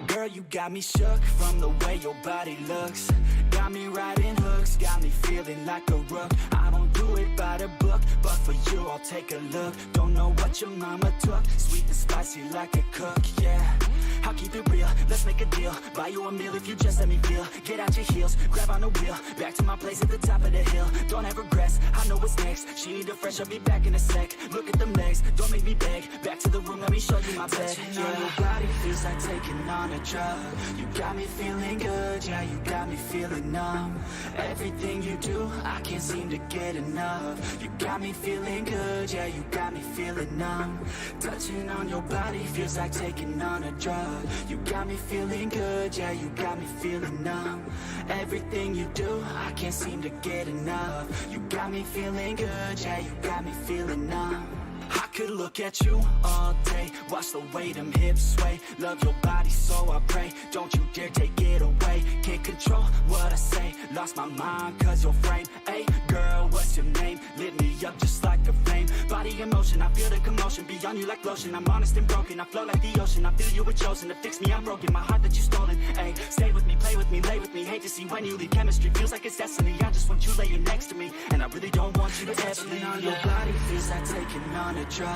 Girl, you got me shook from the way your body looks. Got me riding hooks, got me feeling like a rook. I don't do it by the book, but for you I'll take a look. Don't know what your mama took, sweet and spicy like a cook, yeah. I'll keep it real, let's make a deal. Buy you a meal if you just let me feel. Get out your heels, grab on the wheel. Back to my place at the top of the hill. Don't have regrets, I know what's next. She need a fresh, I'll be back in a sec. Look at them legs, don't make me beg. Back to the room, let me show you my bed. Touching on your body feels like taking on a drug. You got me feeling good, yeah, you got me feeling numb. Everything you do, I can't seem to get enough. You got me feeling good, yeah, you got me feeling numb. Touching on your body feels like taking on a drug. You got me feeling good, yeah, you got me feeling numb. Everything you do, I can't seem to get enough. You got me feeling good, yeah, you got me feeling numb. I could look at you all day, watch the way them hips sway. Love your body, so I pray, don't you dare take it away. Can't control what I say, lost my mind cause your frame. Hey girl, what's your name? Lit me up just like a flame. Body in motion, I feel the commotion, beyond you like lotion. I'm honest and broken, I flow like the ocean. I feel you were chosen to fix me, I'm broken. My heart that you stolen, hey. Stay with me, play with me, lay with me. Hate to see when you leave, chemistry feels like it's destiny. I just want you laying next to me, and I really don't want you to ever leave. On your body feels like taking on a drug.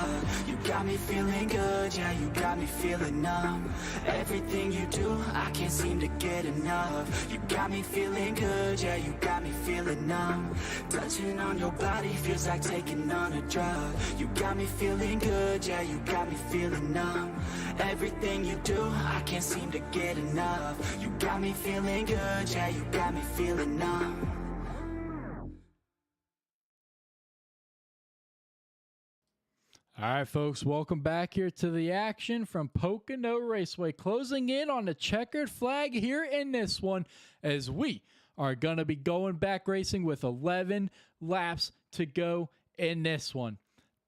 You got me feeling good, yeah, you got me feeling numb. Everything you do, I can't seem to get enough. You got me feeling good, yeah, you got me feeling numb. Touching on your body feels like taking on a drug. You got me feeling good, yeah, you got me feeling numb. Everything you do, I can't seem to get enough. You got me feeling good, yeah, you got me feeling numb. All right, folks, welcome back here to the action from Pocono Raceway. Closing in on the checkered flag here in this one, as we are going to be going back racing with 11 laps to go in this one.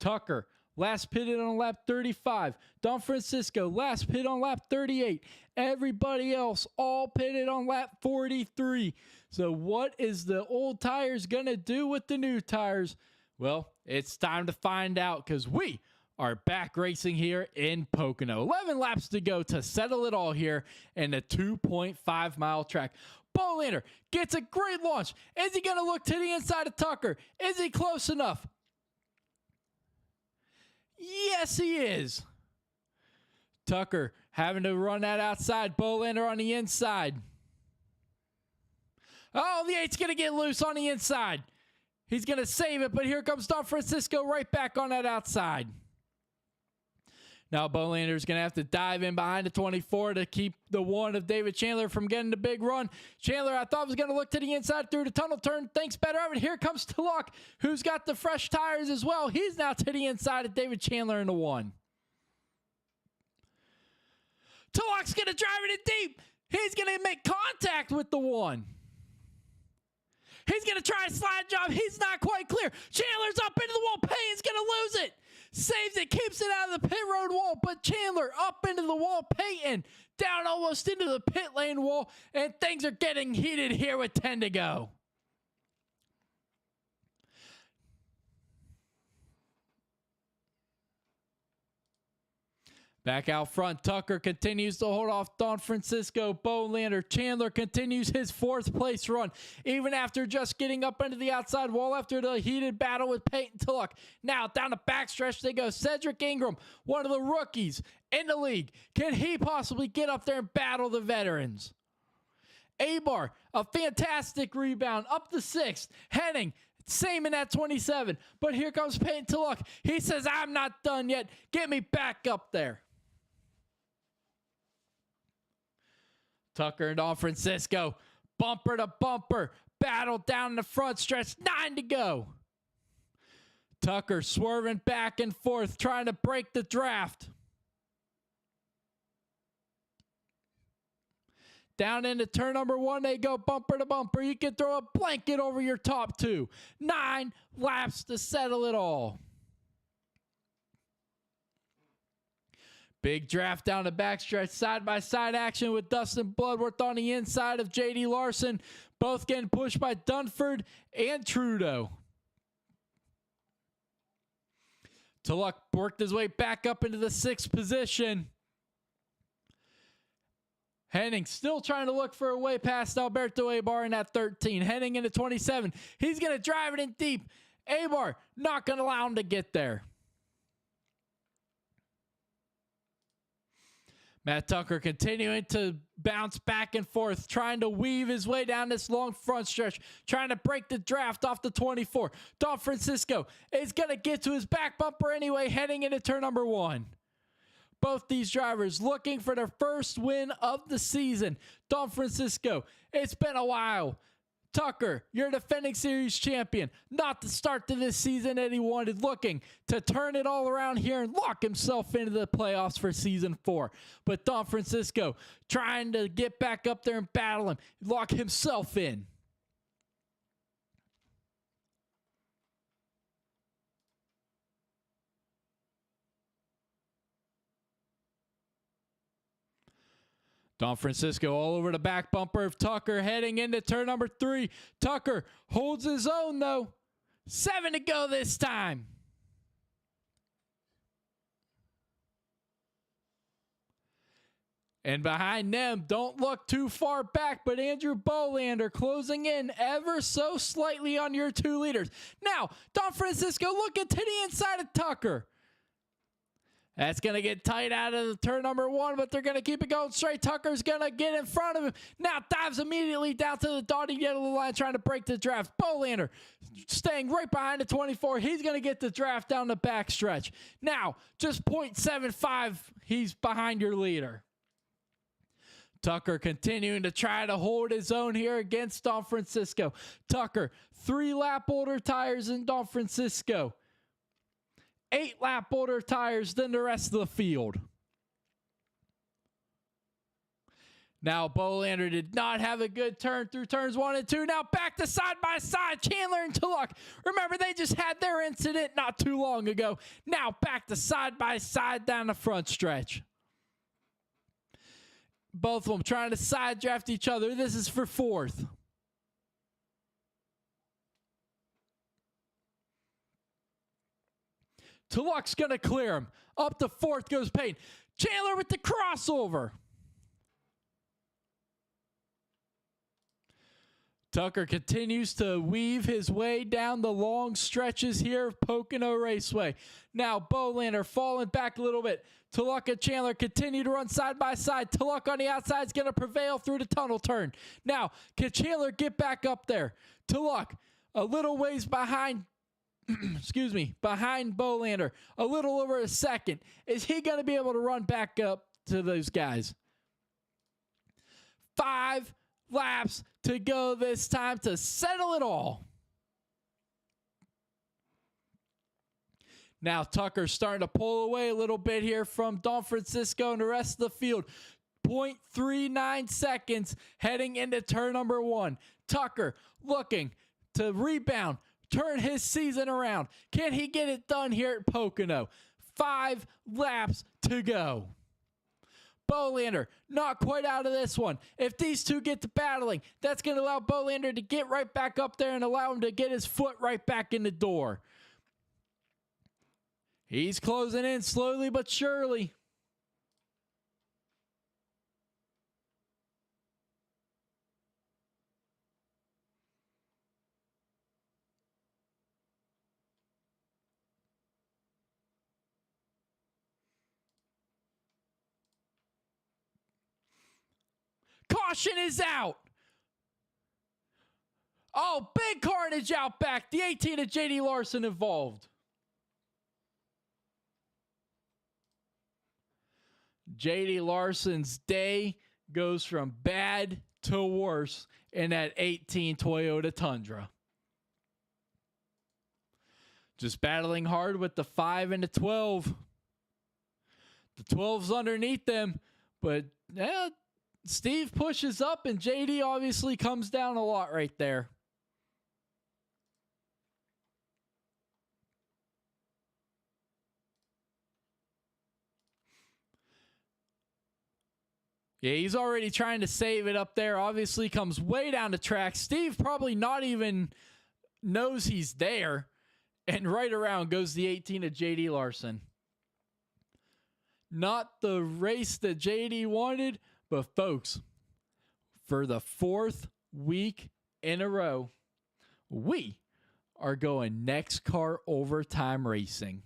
Tucker, last pitted on lap 35. Don Francisco, last pit on lap 38. Everybody else all pitted on lap 43. So what is the old tires going to do with the new tires? Well, it's time to find out, because we are back racing here in Pocono. 11 laps to go to settle it all here in a 2.5-mile track. Bolander gets a great launch. Is he going to look to the inside of Tucker? Is he close enough? Yes, he is. Tucker having to run that outside. Bolander on the inside. Oh, the 8's going to get loose on the inside. He's going to save it, but here comes Don Francisco right back on that outside. Now Bolander's going to have to dive in behind the 24 to keep the one of David Chandler from getting the big run. Chandler, I thought, was going to look to the inside through the tunnel turn. Thinks better of it. Here comes Tulloch, who's got the fresh tires as well. He's now to the inside of David Chandler in the one. Tulloch's going to drive it in deep. He's going to make contact with the one. He's going to try a slide job. He's not quite clear. Chandler's up into the wall. Payton's going to lose it. Saves it, keeps it out of the pit road wall. But Chandler up into the wall. Payton down almost into the pit lane wall. And things are getting heated here with 10 to go. Back out front, Tucker continues to hold off Don Francisco. Bolander, Chandler continues his fourth place run, even after just getting up into the outside wall after the heated battle with Peyton Tulloch. Now down the backstretch they go. Cedric Ingram, one of the rookies in the league. Can he possibly get up there and battle the veterans? Abar, a fantastic rebound, up the sixth. Henning, same in that 27. But here comes Peyton Tulloch. He says, I'm not done yet. Get me back up there. Tucker and Don Francisco, bumper to bumper, battle down the front stretch, 9 to go. Tucker swerving back and forth, trying to break the draft. Down into turn number 1, they go bumper to bumper. You can throw a blanket over your top two. 9 laps to settle it all. Big draft down the backstretch, side-by-side action with Dustin Bloodworth on the inside of J.D. Larson. Both getting pushed by Dunford and Trudeau. Tulloch worked his way back up into the 6th position. Henning still trying to look for a way past Alberto Abar in that 13. Henning into 27. He's going to drive it in deep. Abar not going to allow him to get there. Matt Tucker continuing to bounce back and forth, trying to weave his way down this long front stretch, trying to break the draft off the 24. Don Francisco is going to get to his back bumper anyway, heading into turn number 1. Both these drivers looking for their first win of the season. Don Francisco, it's been a while. Tucker, you're defending series champion. Not the start to this season that he wanted, looking to turn it all around here and lock himself into the playoffs for season 4. But Don Francisco trying to get back up there and battle him, lock himself in. Don Francisco all over the back bumper of Tucker heading into turn number 3. Tucker holds his own though. 7 to go this time. And behind them, don't look too far back, but Andrew Bolander closing in ever so slightly on your 2 leaders. Now, Don Francisco looking to the inside of Tucker. That's going to get tight out of the turn number 1, but they're going to keep it going straight. Tucker's going to get in front of him. Now dives immediately down to the dotted yellow line, trying to break the draft. Bolander staying right behind the 24. He's going to get the draft down the back stretch. Now, just 0.75, he's behind your leader. Tucker continuing to try to hold his own here against Don Francisco. Tucker, 3 lap older tires than Don Francisco. 8 lap older tires than the rest of the field. Now Bolander did not have a good turn through turns 1 and 2. Now back to side by side, Chandler and Tulloch. Remember, they just had their incident not too long ago. Now back to side by side down the front stretch. Both of them trying to side draft each other. This is for 4th. Tulloch's going to clear him. Up to 4th goes Payne. Chandler with the crossover. Tucker continues to weave his way down the long stretches here of Pocono Raceway. Now Bolander falling back a little bit. Tulloch and Chandler continue to run side by side. Tulloch on the outside is going to prevail through the tunnel turn. Now, can Chandler get back up there? Tulloch a little ways behind, behind Bolander. A little over a second. Is he going to be able to run back up to those guys? 5 laps to go this time to settle it all. Now Tucker's starting to pull away a little bit here from Don Francisco and the rest of the field. 0.39 seconds heading into turn number 1. Tucker looking to rebound, turn his season around. Can he get it done here at Pocono? 5 laps to go. Bolander not quite out of this one. If these two get to battling, that's going to allow Bolander to get right back up there and allow him to get his foot right back in the door. He's closing in slowly but surely. Caution is out. Oh, big carnage out back. The 18 of J.D. Larson involved. J.D. Larson's day goes from bad to worse in that 18 Toyota Tundra. Just battling hard with the 5 and the 12. The 12's underneath them, but Steve pushes up and JD obviously comes down a lot right there. Yeah, he's already trying to save it up there. Obviously comes way down the track. Steve probably not even knows he's there. And right around goes the 18 of JD Larson. Not the race that JD wanted, but folks, for the 4th week in a row, we are going NEXXTCAR overtime racing.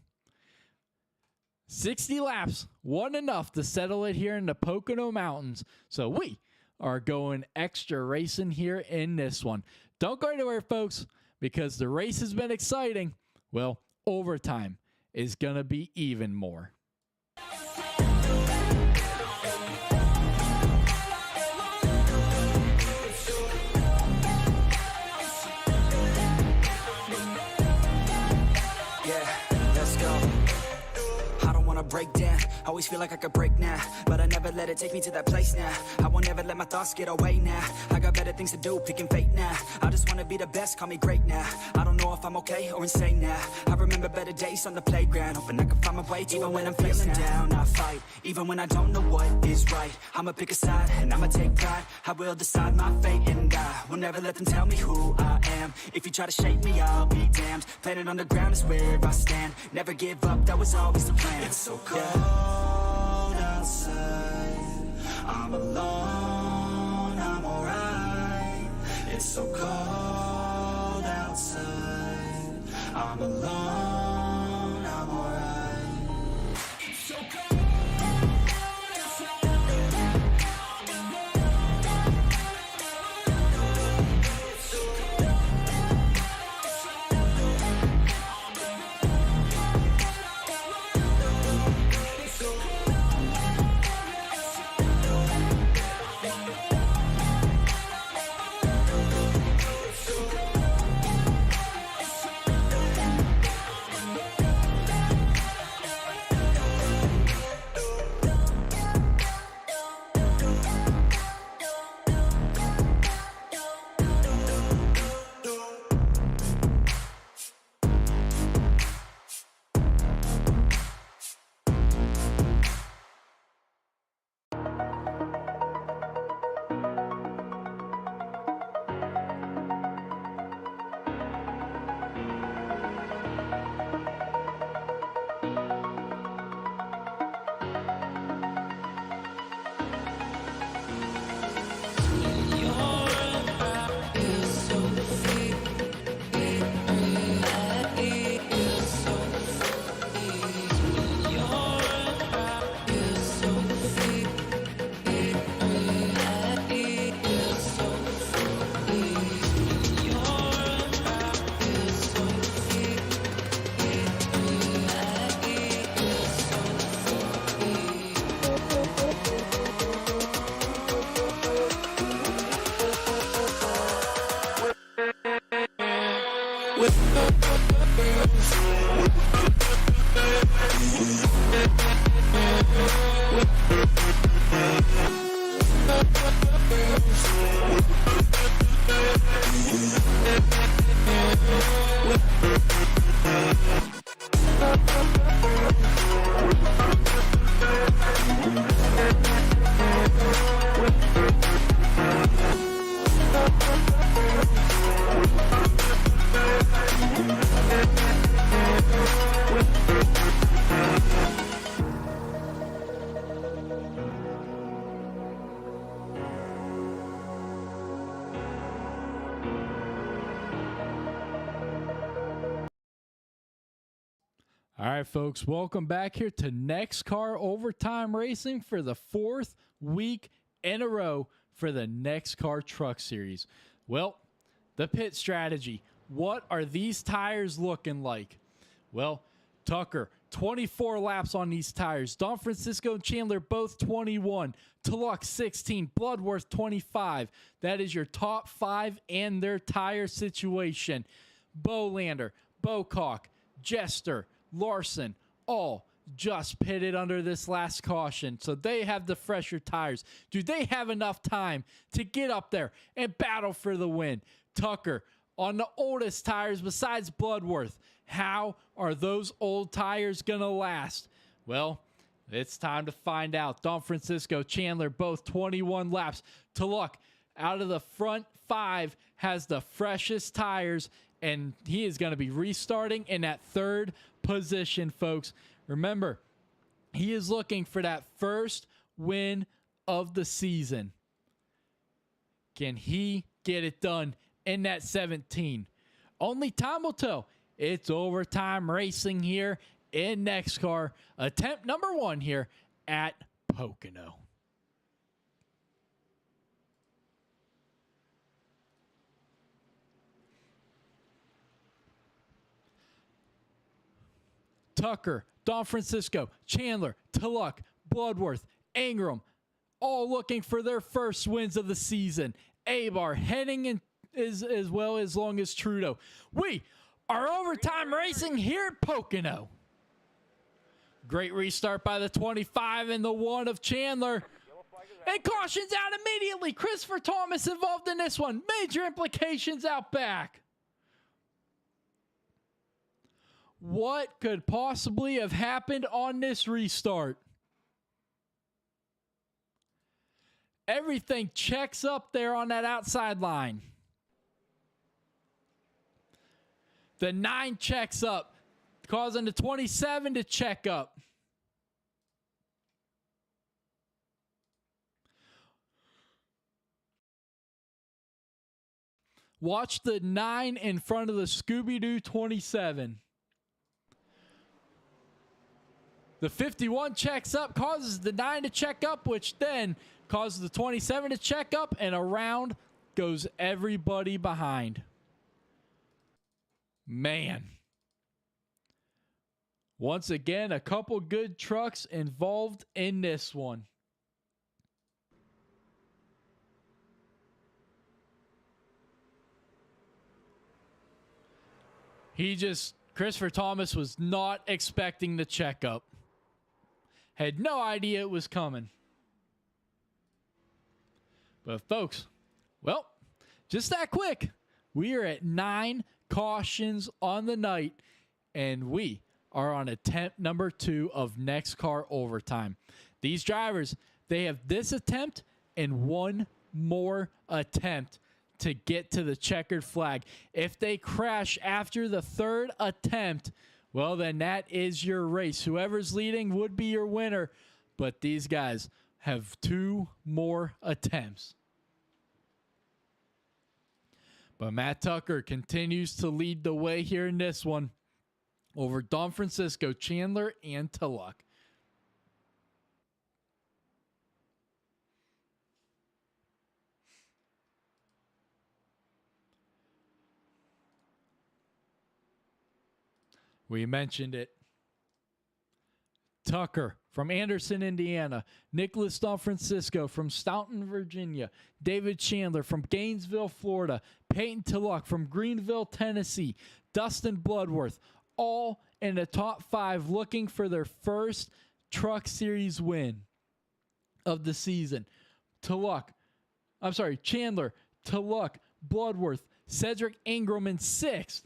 60 laps, wasn't enough to settle it here in the Pocono Mountains. So we are going extra racing here in this one. Don't go anywhere, folks, because the race has been exciting. Well, overtime is going to be even more. breakdown. Always feel like I could break now, but I never let it take me to that place now. I won't ever let my thoughts get away now. I got better things to do, picking fate now. I just wanna be the best, call me great now. I don't know if I'm okay or insane now. I remember better days on the playground, hoping I can find my way even when I'm feeling down. I fight, even when I don't know what is right. I'ma pick a side, and I'ma take pride. I will decide my fate, and I will never let them tell me who I am. If you try to shape me, I'll be damned. Planet on the ground is where I stand. Never give up, that was always the plan. It's so cold outside, I'm alone, I'm alright. It's so cold outside, I'm alone, I'm alright. It's so cold. All right, folks, welcome back here to NEXXTCAR Overtime Racing for the 4th week in a row for the NEXXTCAR Truck Series. Well, the pit strategy. What are these tires looking like? Well, Tucker, 24 laps on these tires. Don Francisco and Chandler both 21. Tulloch 16. Bloodworth 25. That is your top 5 and their tire situation. Bolander, Bocock, Jester, Larson, all just pitted under this last caution, so they have the fresher tires. Do they have enough time to get up there and battle for the win? Tucker, on the oldest tires besides Bloodworth, how are those old tires going to last? Well, it's time to find out. Don Francisco, Chandler, both 21 laps. Tulloch, out of the front 5, has the freshest tires, and he is going to be restarting in that 3rd position, folks. Remember, he is looking for that first win of the season. Can he get it done in that 17? Only time will tell. It's overtime racing here in NEXXTCAR. Attempt number 1 here at Pocono. Tucker, Don Francisco, Chandler, Tulloch, Bloodworth, Ingram, all looking for their first wins of the season. Abar heading in as well as long as Trudeau. We are overtime racing here at Pocono. Great restart by the 25 and the 1 of Chandler. And caution's out immediately. Christopher Thomas involved in this one. Major implications out back. What could possibly have happened on this restart? Everything checks up there on that outside line. The 9 checks up, causing the 27 to check up. Watch the 9 in front of the Scooby-Doo 27. The 51 checks up, causes the 9 to check up, which then causes the 27 to check up, and around goes everybody behind. Man. Once again, a couple good trucks involved in this one. Christopher Thomas was not expecting the checkup. Had no idea it was coming. But folks, well, just that quick. We are at 9 cautions on the night, and we are on attempt number 2 of NEXXTCAR overtime. These drivers, they have this attempt and one more attempt to get to the checkered flag. If they crash after the 3rd attempt, well, then that is your race. Whoever's leading would be your winner, but these guys have 2 more attempts. But Matt Tucker continues to lead the way here in this one over Don Francisco, Chandler, and Tulloch. We mentioned it. Tucker from Anderson, Indiana. Nicholas Don Francisco from Staunton, Virginia. David Chandler from Gainesville, Florida. Peyton Tulloch from Greenville, Tennessee. Dustin Bloodworth, all in the top 5 looking for their first Truck Series win of the season. Chandler, Tulloch, Bloodworth, Cedric Ingram in 6th.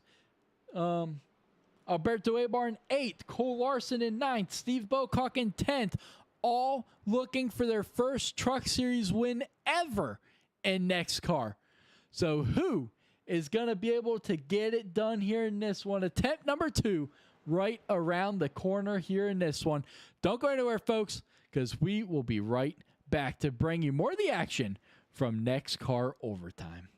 Alberto Abar in 8th, Cole Larson in 9th, Steve Bocock in 10th, all looking for their first Truck Series win ever in NEXXTCAR. So who is going to be able to get it done here in this one? Attempt number 2 right around the corner here in this one. Don't go anywhere, folks, because we will be right back to bring you more of the action from NEXXTCAR Overtime.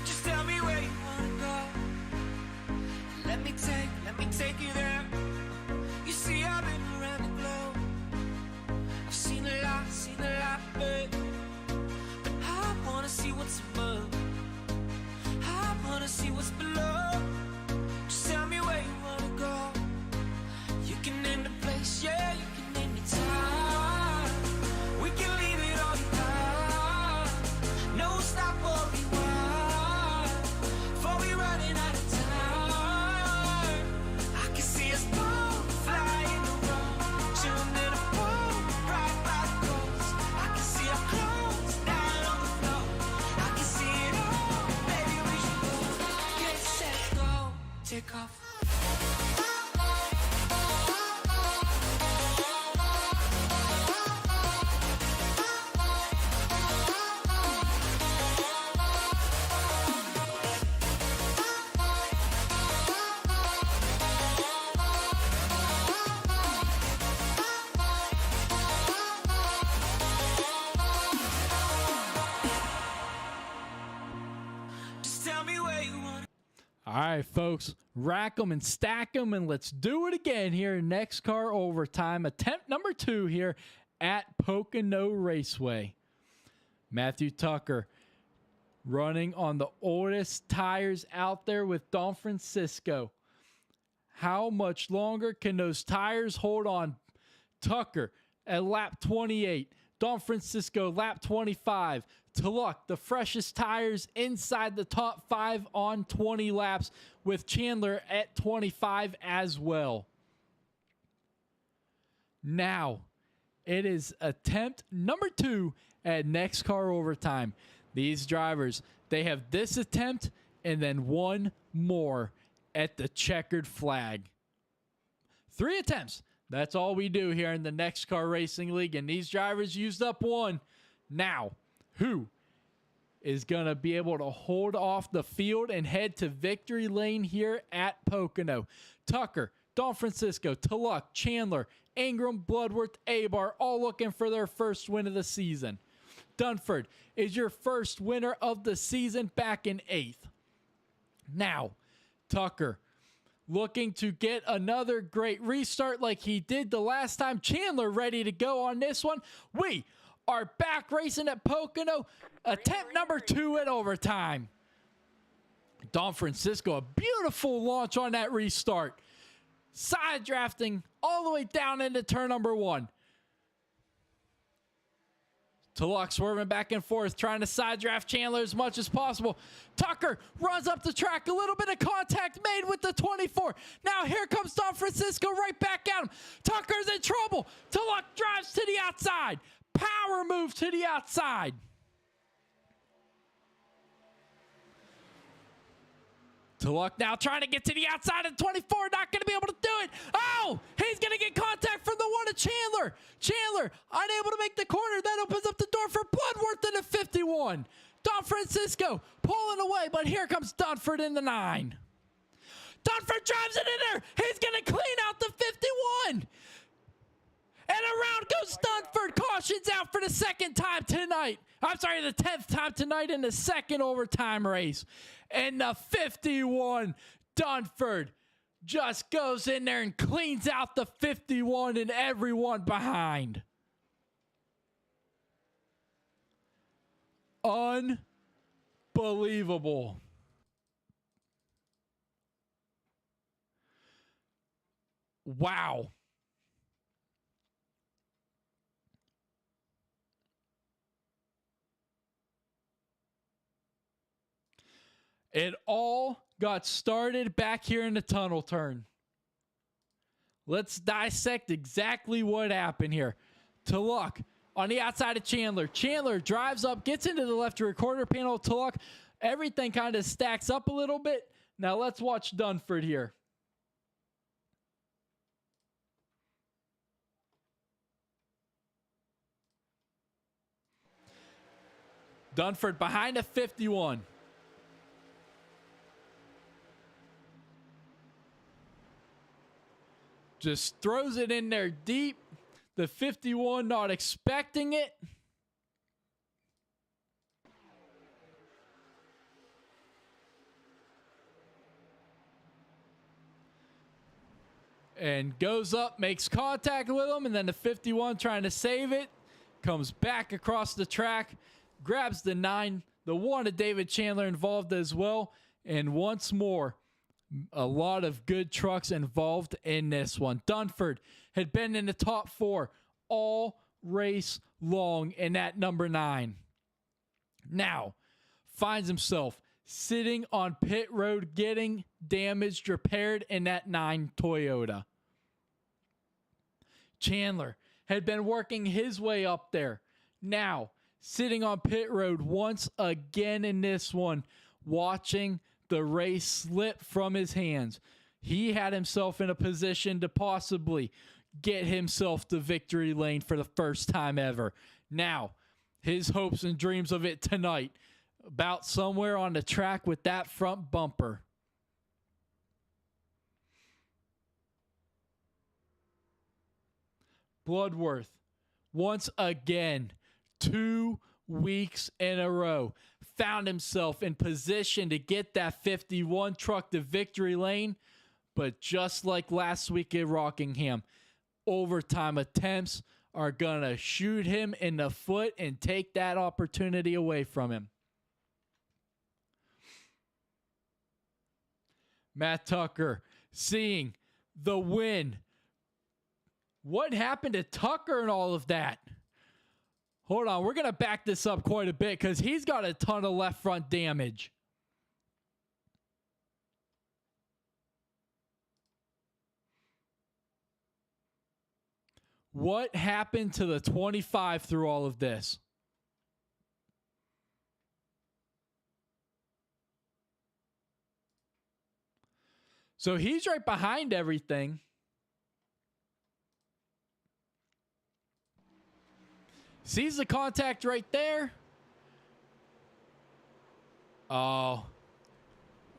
Just tell me where you wanna go. Let me take you there. You see, I've been around the globe. I've seen a lot, but I wanna see what's above. I wanna see what's below. Just tell me where you wanna go. You can name the place, yeah, you can name the time. We can leave it all behind. No stop or rewind. Before we running out of time. I can see us both flying around, chilling in a boat right by the coast. I can see our clothes down on the floor. I can see it all, baby, we should go. Get set, go, take off. Just tell me where you want. All right, folks, rack them and stack them, and let's do it again here in NEXXTCAR Overtime. Attempt number 2 here at Pocono Raceway. Matthew Tucker running on the oldest tires out there with Don Francisco. How much longer can those tires hold on Tucker at lap 28. Don Francisco lap 25. Tulloch, the freshest tires inside the top 5 on 20 laps, with Chandler at 25 as well. Now, it is attempt number 2 at NEXXTCAR Overtime. These drivers, they have this attempt and then one more at the checkered flag. 3 attempts. That's all we do here in the NEXXTCAR Racing League, and these drivers used up one. Now, who is going to be able to hold off the field and head to victory lane here at Pocono? Tucker, Don Francisco, Tulloch, Chandler, Ingram, Bloodworth, Abar, all looking for their first win of the season. Dunford is your first winner of the season back in 8th. Now, Tucker looking to get another great restart like he did the last time. Chandler ready to go on this one. We are back racing at Pocono. Attempt number 2 at overtime. Don Francisco, a beautiful launch on that restart. Side drafting all the way down into turn number 1. Tulloch swerving back and forth, trying to side draft Chandler as much as possible. Tucker runs up the track, a little bit of contact made with the 24. Now here comes Don Francisco right back at him. Tucker's in trouble. Tulloch drives to the outside. Power move to the outside. Tulloch now trying to get to the outside of 24, not going to be able to do it. Oh, he's going to get contact from the one of Chandler. Chandler unable to make the corner. That opens up the door for Bloodworth in the 51. Don Francisco pulling away, but here comes Dunford in the 9. Dunford drives it in there. He's going to clean out the 51. And around goes Dunford. Cautions out for the second time tonight. I'm sorry, the 10th time tonight in the second overtime race. And the 51, Dunford, just goes in there and cleans out the 51 and everyone behind. Unbelievable. Wow. It all got started back here in the tunnel turn. Let's dissect exactly what happened here. Tulloch on the outside of Chandler. Chandler drives up, gets into the left recorder panel. Tulloch, everything kind of stacks up a little bit. Now let's watch Dunford here. Dunford behind a 51. Just throws it in there deep. The 51 not expecting it. And goes up, makes contact with him, and then the 51 trying to save it. Comes back across the track, grabs the 9. The 1 of David Chandler involved as well. And once more, a lot of good trucks involved in this one. Dunford had been in the top 4 all race long in that number 9. Now, finds himself sitting on pit road getting damaged, repaired in that 9 Toyota. Chandler had been working his way up there. Now, sitting on pit road once again in this one, watching the race slipped from his hands. He had himself in a position to possibly get himself to victory lane for the first time ever. Now, his hopes and dreams of it tonight, about somewhere on the track with that front bumper. Bloodworth, once again, 2 weeks in a row, found himself in position to get that 51 truck to victory lane, but just like last week at Rockingham, overtime attempts are going to shoot him in the foot and take that opportunity away from him. Matt Tucker seeing the win What happened to Tucker and all of that? Hold on, we're going to back this up quite a bit because he's got a ton of left front damage. What happened to the 25 through all of this? So he's right behind everything. Sees the contact right there. Oh.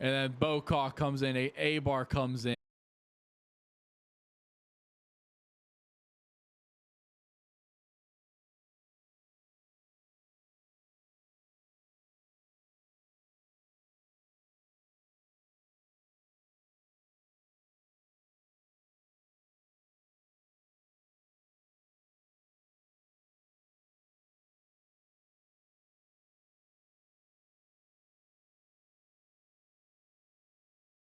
And then Bocaw comes in. A-Bar comes in.